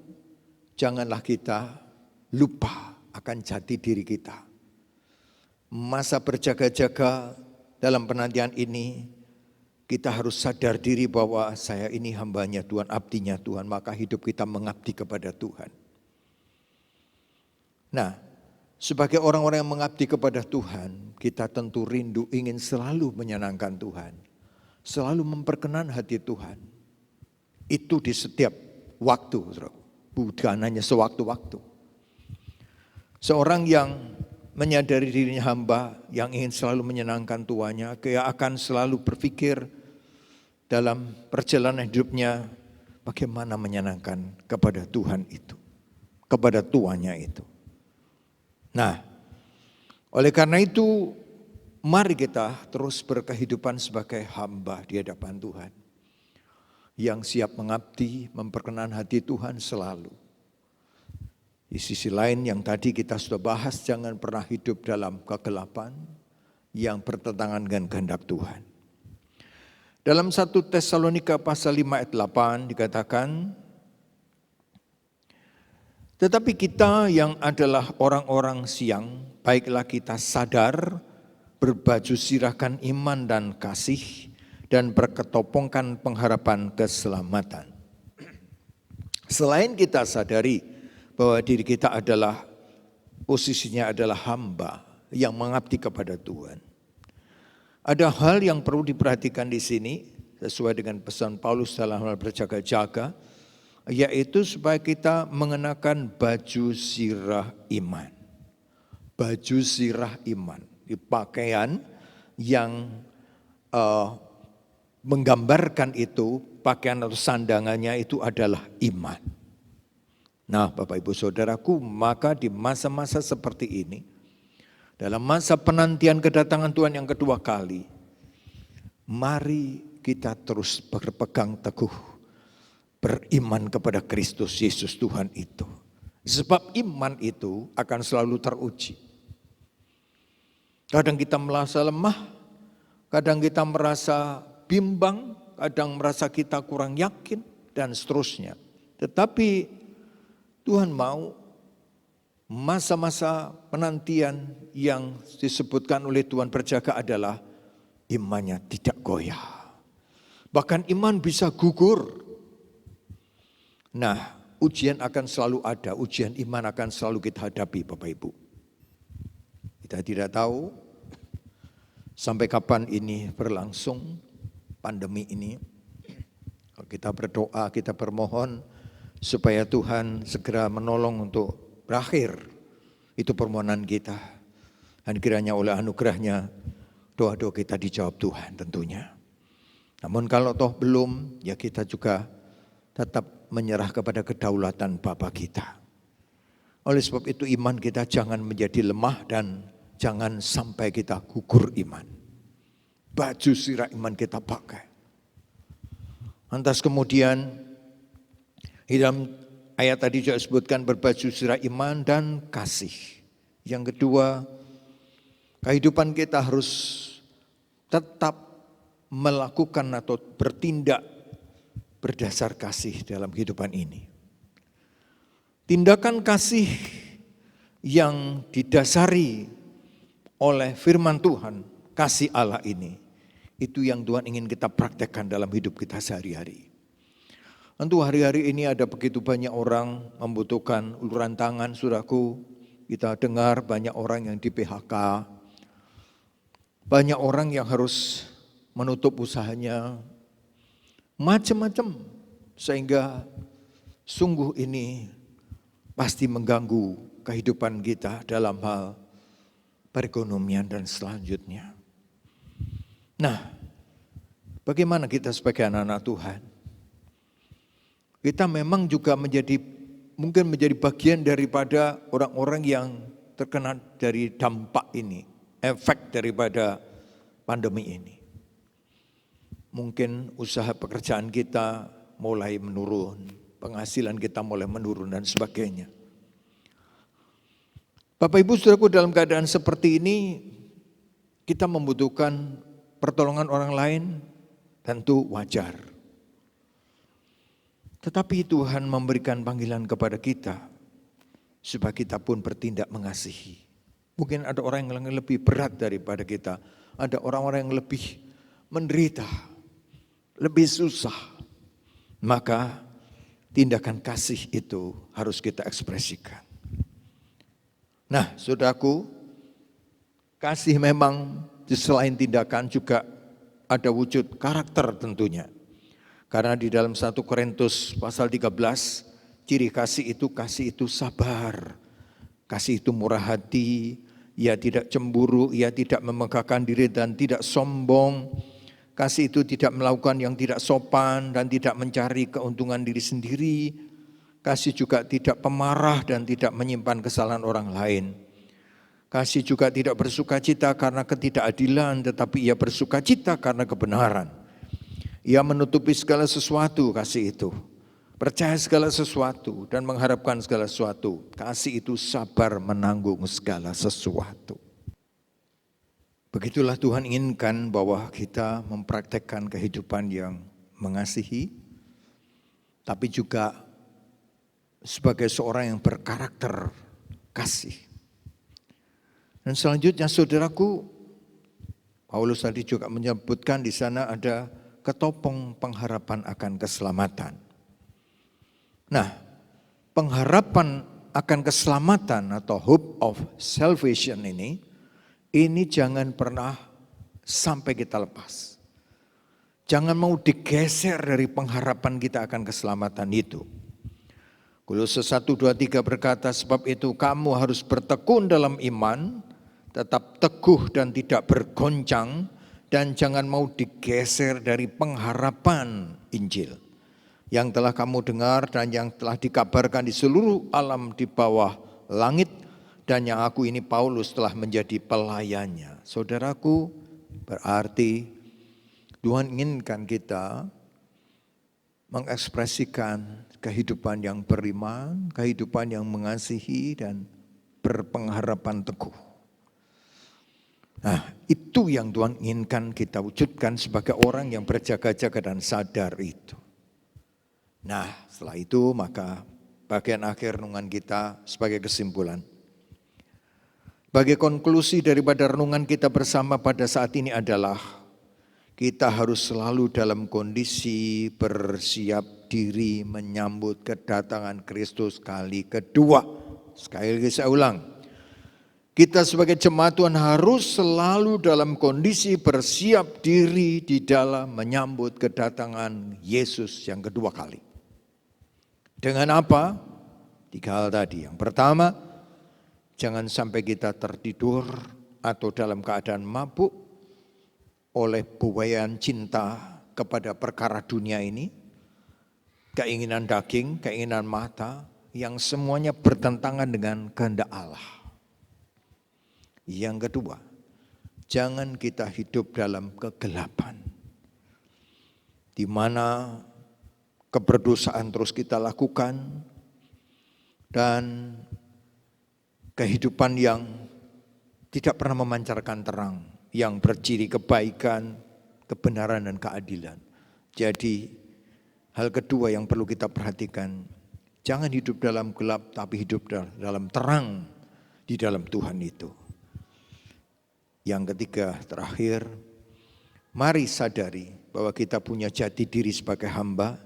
janganlah kita lupa akan jati diri kita. Masa berjaga-jaga dalam penantian ini, kita harus sadar diri bahwa saya ini hambanya Tuhan, abdinya Tuhan, maka hidup kita mengabdi kepada Tuhan. Nah, sebagai orang-orang yang mengabdi kepada Tuhan, kita tentu rindu ingin selalu menyenangkan Tuhan, selalu memperkenan hati Tuhan. Itu di setiap waktu, bukan hanya sewaktu-waktu. Seorang yang menyadari dirinya hamba, yang ingin selalu menyenangkan tuannya, dia akan selalu berpikir dalam perjalanan hidupnya, bagaimana menyenangkan kepada Tuhan itu, kepada tuannya itu. Nah, oleh karena itu, mari kita terus berkehidupan sebagai hamba di hadapan Tuhan. Yang siap mengabdi, memperkenan hati Tuhan selalu. Di sisi lain yang tadi kita sudah bahas, jangan pernah hidup dalam kegelapan yang bertentangan dengan kehendak Tuhan. Dalam 1 Tesalonika pasal 5 ayat 8 dikatakan, tetapi kita yang adalah orang-orang siang, baiklah kita sadar, berbaju sirahkan iman dan kasih, dan berketopongkan pengharapan keselamatan. Selain kita sadari bahwa diri kita adalah, posisinya adalah hamba yang mengabdi kepada Tuhan. Ada hal yang perlu diperhatikan di sini, sesuai dengan pesan Paulus dalam hal berjaga-jaga, yaitu supaya kita mengenakan baju sirah iman. Baju sirah iman, di pakaian yang menggambarkan itu, pakaian atau sandangannya itu adalah iman. Nah Bapak Ibu Saudaraku, maka di masa-masa seperti ini, dalam masa penantian kedatangan Tuhan yang kedua kali, mari kita terus berpegang teguh, beriman kepada Kristus Yesus Tuhan itu. Sebab iman itu akan selalu teruji. Kadang kita merasa lemah, kadang kita merasa bimbang, kadang merasa kita kurang yakin, dan seterusnya. Tetapi Tuhan mau masa-masa penantian yang disebutkan oleh Tuhan berjaga adalah imannya tidak goyah. Bahkan iman bisa gugur. Nah, ujian akan selalu ada, ujian iman akan selalu kita hadapi Bapak Ibu. Kita tidak tahu sampai kapan ini berlangsung pandemi ini. Kalau kita berdoa, kita bermohon supaya Tuhan segera menolong untuk berakhir. Itu permohonan kita. Dan kiranya oleh anugerahnya doa-doa kita dijawab Tuhan tentunya. Namun kalau toh belum, ya kita juga tetap menyerah kepada kedaulatan Bapa kita. Oleh sebab itu iman kita jangan menjadi lemah dan jangan sampai kita gugur iman. Baju sirah iman kita pakai. Lantas kemudian di dalam ayat tadi juga disebutkan berbaju sirah iman dan kasih. Yang kedua, kehidupan kita harus tetap melakukan atau bertindak berdasar kasih dalam kehidupan ini. Tindakan kasih yang didasari oleh firman Tuhan, kasih Allah ini, itu yang Tuhan ingin kita praktekkan dalam hidup kita sehari-hari. Tentu hari-hari ini ada begitu banyak orang membutuhkan uluran tangan, saudaraku. Kita dengar banyak orang yang di PHK, banyak orang yang harus menutup usahanya, macam-macam, sehingga sungguh ini pasti mengganggu kehidupan kita dalam hal perekonomian dan selanjutnya. Nah, bagaimana kita sebagai anak-anak Tuhan? Kita memang juga mungkin menjadi bagian daripada orang-orang yang terkena dari dampak ini, efek daripada pandemi ini. Mungkin usaha pekerjaan kita mulai menurun, penghasilan kita mulai menurun dan sebagainya. Bapak Ibu Saudaraku, dalam keadaan seperti ini kita membutuhkan pertolongan orang lain, tentu wajar. Tetapi Tuhan memberikan panggilan kepada kita supaya kita pun bertindak mengasihi. Mungkin ada orang yang lebih berat daripada kita, ada orang-orang yang lebih menderita, lebih susah. Maka tindakan kasih itu harus kita ekspresikan. Nah, saudaraku, kasih memang selain tindakan juga ada wujud karakter tentunya. Karena di dalam 1 Korintus pasal 13, ciri kasih itu sabar. Kasih itu murah hati, ia tidak cemburu, ia tidak memegahkan diri dan tidak sombong. Kasih itu tidak melakukan yang tidak sopan dan tidak mencari keuntungan diri sendiri. Kasih juga tidak pemarah dan tidak menyimpan kesalahan orang lain. Kasih juga tidak bersukacita karena ketidakadilan, tetapi ia bersukacita karena kebenaran. Ia menutupi segala sesuatu, kasih itu. Percaya segala sesuatu dan mengharapkan segala sesuatu. Kasih itu sabar menanggung segala sesuatu. Begitulah Tuhan inginkan bahwa kita mempraktekkan kehidupan yang mengasihi, tapi juga sebagai seorang yang berkarakter kasih. Dan selanjutnya saudaraku, Paulus tadi juga menyebutkan di sana ada ketopong pengharapan akan keselamatan. Nah, pengharapan akan keselamatan atau hope of salvation ini jangan pernah sampai kita lepas. Jangan mau digeser dari pengharapan kita akan keselamatan itu. Kolose 1:2-3 berkata, sebab itu kamu harus bertekun dalam iman, tetap teguh dan tidak bergoncang, dan jangan mau digeser dari pengharapan Injil yang telah kamu dengar dan yang telah dikabarkan di seluruh alam di bawah langit, dan yang aku ini Paulus telah menjadi pelayannya. Saudaraku, berarti Tuhan inginkan kita mengekspresikan kehidupan yang beriman, kehidupan yang mengasihi dan berpengharapan teguh. Nah, itu yang Tuhan inginkan kita wujudkan sebagai orang yang berjaga-jaga dan sadar itu. Nah, setelah itu maka bagian akhir renungan kita sebagai kesimpulan. Sebagai konklusi daripada renungan kita bersama pada saat ini adalah kita harus selalu dalam kondisi bersiap diri menyambut kedatangan Kristus kali kedua. Sekali lagi saya ulang. Kita sebagai jemaat Tuhan harus selalu dalam kondisi bersiap diri di dalam menyambut kedatangan Yesus yang kedua kali. Dengan apa? 3 hal tadi. Yang pertama, jangan sampai kita tertidur atau dalam keadaan mabuk oleh buayan cinta kepada perkara dunia ini, keinginan daging, keinginan mata, yang semuanya bertentangan dengan kehendak Allah. Yang kedua, jangan kita hidup dalam kegelapan, di mana keberdosaan terus kita lakukan, dan kehidupan yang tidak pernah memancarkan terang, yang berciri kebaikan, kebenaran dan keadilan. Jadi hal kedua yang perlu kita perhatikan, jangan hidup dalam gelap tapi hidup dalam terang di dalam Tuhan itu. Yang ketiga, terakhir, mari sadari bahwa kita punya jati diri sebagai hamba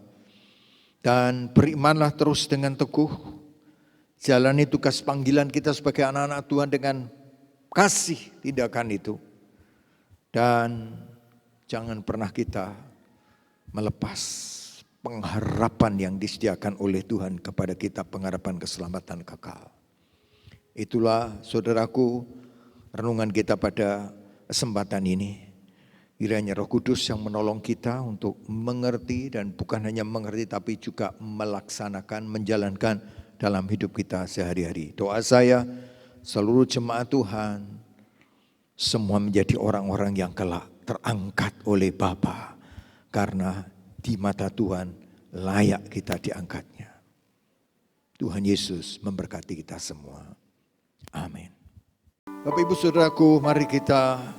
dan berimanlah terus dengan teguh. Jalani tugas panggilan kita sebagai anak-anak Tuhan dengan kasih tindakan itu. Dan jangan pernah kita melepas pengharapan yang disediakan oleh Tuhan kepada kita, pengharapan keselamatan kekal. Itulah saudaraku renungan kita pada kesempatan ini. Kiranya Roh Kudus yang menolong kita untuk mengerti, dan bukan hanya mengerti tapi juga melaksanakan, menjalankan dalam hidup kita sehari-hari. Doa saya, seluruh jemaat Tuhan semua menjadi orang-orang yang kelak terangkat oleh Bapa, karena di mata Tuhan layak kita diangkatnya. Tuhan Yesus memberkati kita semua. Amin. Bapak Ibu Saudaraku, mari kita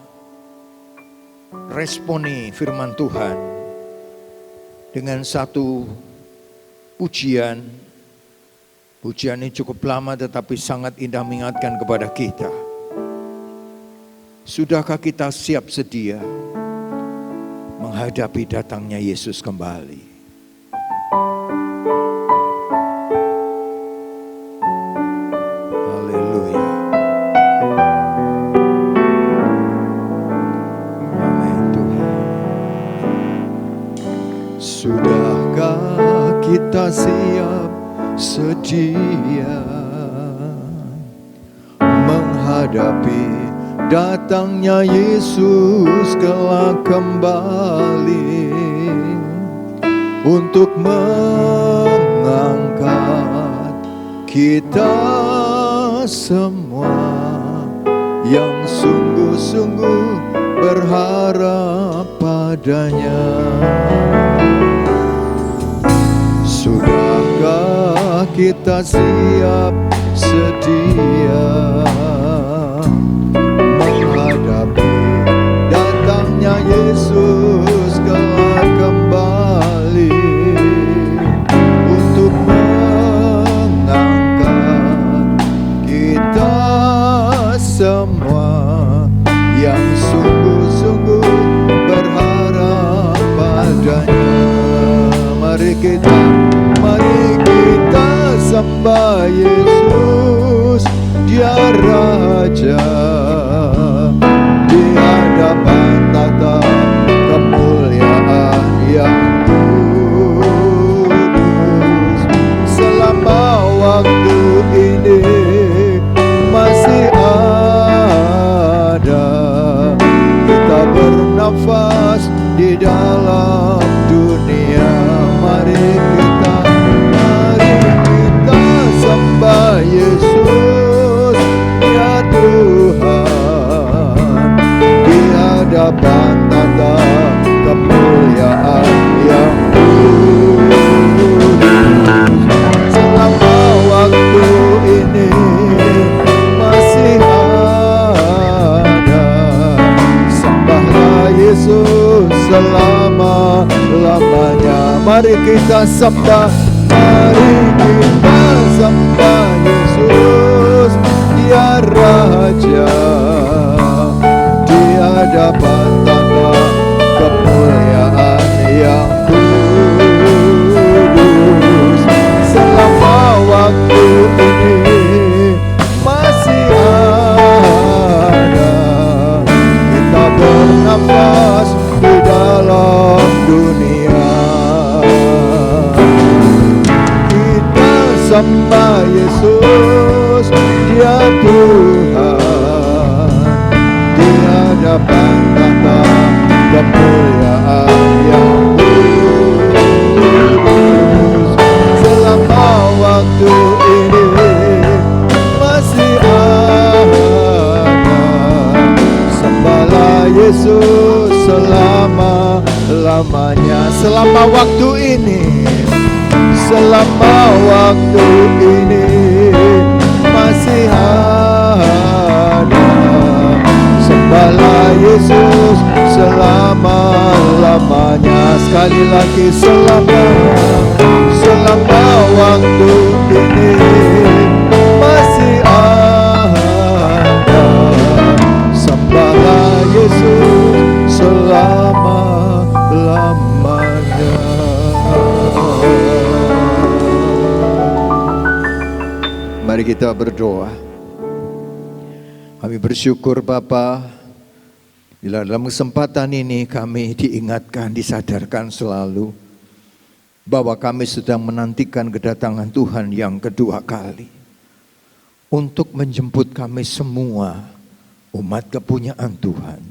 responi firman Tuhan dengan satu pujian. Pujian ini cukup lama tetapi sangat indah mengingatkan kepada kita. Sudahkah kita siap sedia menghadapi datangnya Yesus kembali? Haleluya. Amin Tuhan. Sudahkah kita siap sedia menghadapi datangnya Yesus kelak kembali untuk mengangkat kita semua yang sungguh-sungguh berharap padanya. Sudahkah kita siap sedia menghadapi datangnya Yesus kelak kembali untuk mengangkat kita semua yang sungguh-sungguh berharap padanya. Mari kita sembah Yesus, Dia Raja, di hadapan tata kemuliaan yang kudus. Selama waktu ini masih ada, kita bernafas di dalam dunia. Mari kita sembah Yesus, ya Tuhan, di hadapan tata kemuliaan yang kudus. Selama waktu ini masih ada, sembahlah Yesus selama-lamanya. Mari kita sembah, Yesus, Dia Raja, di hadapan tata kemuliaan yang kudus. Selama waktu ini masih ada, kita bernafas di dalam dunia. Sembah Yesus, Dia Tuhan, di hadapan tata kemuliaan yang kudus. Selama waktu ini masih ada, sembahlah Yesus selama-lamanya. Selama waktu ini, selama waktu ini masih ada, sembahlah Yesus selama-lamanya. Sekali lagi, selama waktu ini masih ada, sembahlah Yesus selama-lamanya. Mari kita berdoa. Kami bersyukur Bapa, bila dalam kesempatan ini kami diingatkan, disadarkan selalu bahwa kami sedang menantikan kedatangan Tuhan yang kedua kali untuk menjemput kami semua umat kepunyaan Tuhan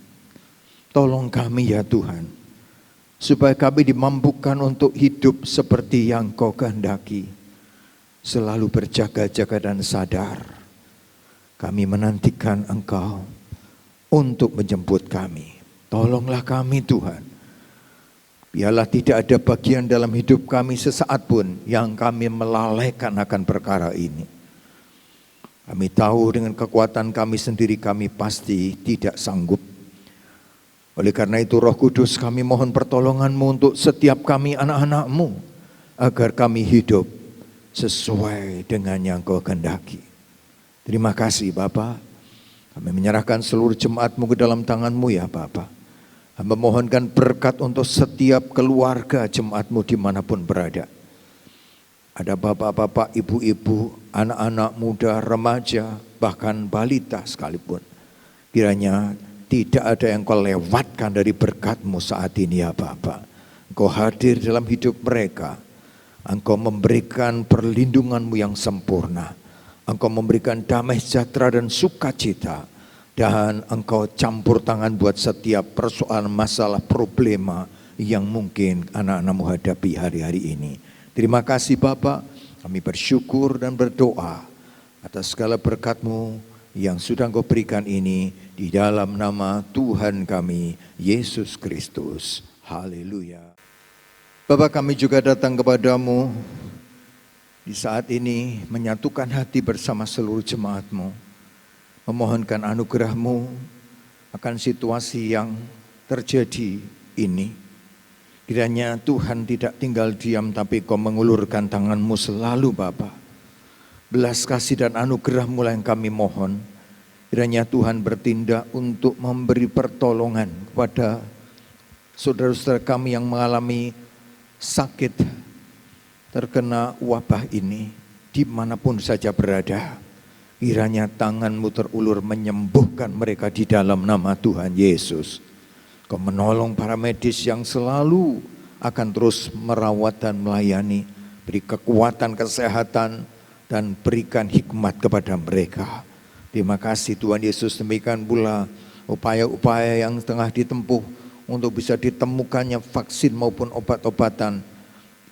Tolong kami ya Tuhan, supaya kami dimampukan untuk hidup seperti yang Kau kehendaki, selalu berjaga-jaga dan sadar. Kami menantikan Engkau untuk menjemput kami. Tolonglah kami Tuhan. Biarlah tidak ada bagian dalam hidup kami sesaat pun yang kami melalaikan akan perkara ini. Kami tahu dengan kekuatan kami sendiri kami pasti tidak sanggup. Oleh karena itu Roh Kudus, kami mohon pertolongan-Mu untuk setiap kami anak-anak-Mu, agar kami hidup sesuai dengan yang Kau kehendaki. Terima kasih Bapa. Kami menyerahkan seluruh jemaat-Mu ke dalam tangan-Mu ya Bapa. Hamba mohonkan berkat untuk setiap keluarga jemaat-Mu dimanapun berada. Ada bapak-bapak, ibu-ibu, anak-anak muda, remaja, bahkan balita sekalipun. Kiranya tidak ada yang Kau lewatkan dari berkat-Mu saat ini ya Bapa. Engkau hadir dalam hidup mereka. Engkau memberikan perlindungan-Mu yang sempurna. Engkau memberikan damai sejahtera dan sukacita. Dan Engkau campur tangan buat setiap persoalan, masalah, problema yang mungkin anak-anak-Mu hadapi hari-hari ini. Terima kasih Bapak, kami bersyukur dan berdoa atas segala berkat-Mu yang sudah Engkau berikan ini di dalam nama Tuhan kami, Yesus Kristus. Haleluya. Bapak, kami juga datang kepadamu di saat ini menyatukan hati bersama seluruh jemaat-Mu, memohonkan anugerah-Mu akan situasi yang terjadi ini. Kiranya Tuhan tidak tinggal diam, tapi Kau mengulurkan tangan-Mu selalu Bapa. Belas kasih dan anugerah-Mu yang kami mohon. Kiranya Tuhan bertindak untuk memberi pertolongan kepada saudara-saudara kami yang mengalami sakit, terkena wabah ini, dimanapun saja berada. Kiranya tangan-Mu terulur menyembuhkan mereka di dalam nama Tuhan Yesus. Kau menolong para medis yang selalu akan terus merawat dan melayani. Beri kekuatan, kesehatan, dan berikan hikmat kepada mereka. Terima kasih Tuhan Yesus. Demikian pula upaya-upaya yang tengah ditempuh untuk bisa ditemukannya vaksin maupun obat-obatan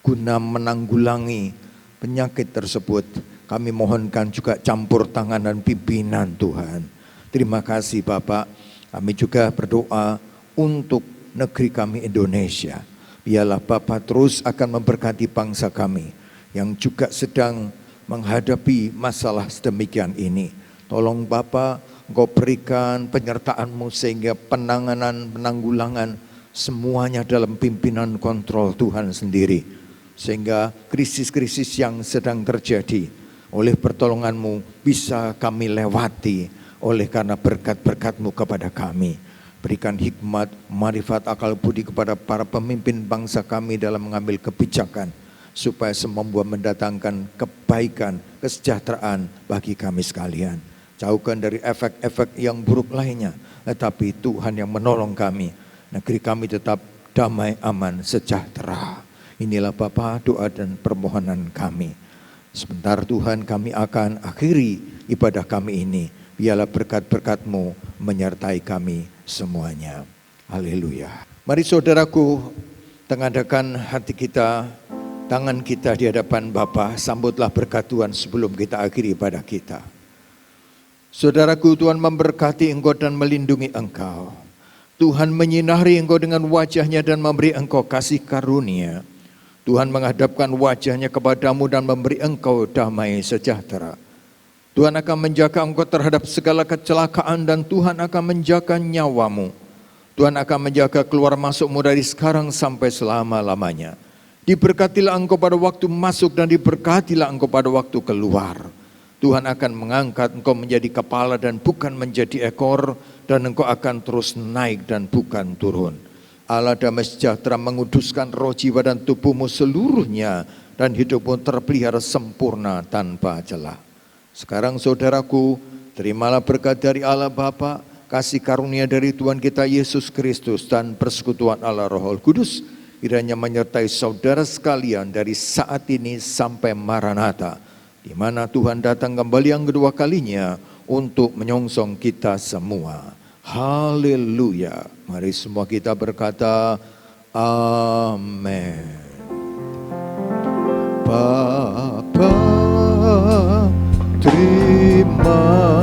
guna menanggulangi penyakit tersebut. Kami mohonkan juga campur tangan dan pimpinan Tuhan. Terima kasih Bapak. Kami juga berdoa untuk negeri kami Indonesia. Biarlah Bapak terus akan memberkati bangsa kami yang juga sedang menghadapi masalah sedemikian ini. Tolong Bapak, Engkau berikan penyertaan-Mu sehingga penanggulangan semuanya dalam pimpinan kontrol Tuhan sendiri. Sehingga krisis-krisis yang sedang terjadi oleh pertolongan-Mu bisa kami lewati oleh karena berkat-berkat-Mu kepada kami. Berikan hikmat, marifat, akal budi kepada para pemimpin bangsa kami dalam mengambil kebijakan, supaya semua mendatangkan kebaikan, kesejahteraan bagi kami sekalian. Jauhkan dari efek-efek yang buruk lainnya, tetapi Tuhan yang menolong kami. Negeri kami tetap damai, aman, sejahtera. Inilah Bapa doa dan permohonan kami. Sebentar Tuhan, kami akan akhiri ibadah kami ini. Biarlah berkat-berkat-Mu menyertai kami semuanya. Haleluya. Mari saudaraku, tengadakan hati kita, tangan kita di hadapan Bapa. Sambutlah berkat Tuhan sebelum kita akhiri ibadah kita. Saudaraku, Tuhan memberkati engkau dan melindungi engkau. Tuhan menyinari engkau dengan wajah-Nya dan memberi engkau kasih karunia. Tuhan menghadapkan wajah-Nya kepadamu dan memberi engkau damai sejahtera. Tuhan akan menjaga engkau terhadap segala kecelakaan dan Tuhan akan menjaga nyawamu. Tuhan akan menjaga keluar masukmu dari sekarang sampai selama-lamanya. Diberkatilah engkau pada waktu masuk dan diberkatilah engkau pada waktu keluar. Tuhan akan mengangkat engkau menjadi kepala dan bukan menjadi ekor, dan engkau akan terus naik dan bukan turun. Allah damai sejahtera menguduskan roh, jiwa dan tubuhmu seluruhnya, dan hidupmu terpelihara sempurna tanpa celah. Sekarang saudaraku, terimalah berkat dari Allah Bapa, kasih karunia dari Tuhan kita Yesus Kristus, dan persekutuan Allah Roh Kudus kiranya menyertai saudara sekalian dari saat ini sampai Maranatha, di mana Tuhan datang kembali yang kedua kalinya untuk menyongsong kita semua. Haleluya. Mari semua kita berkata amin. Bapa, terima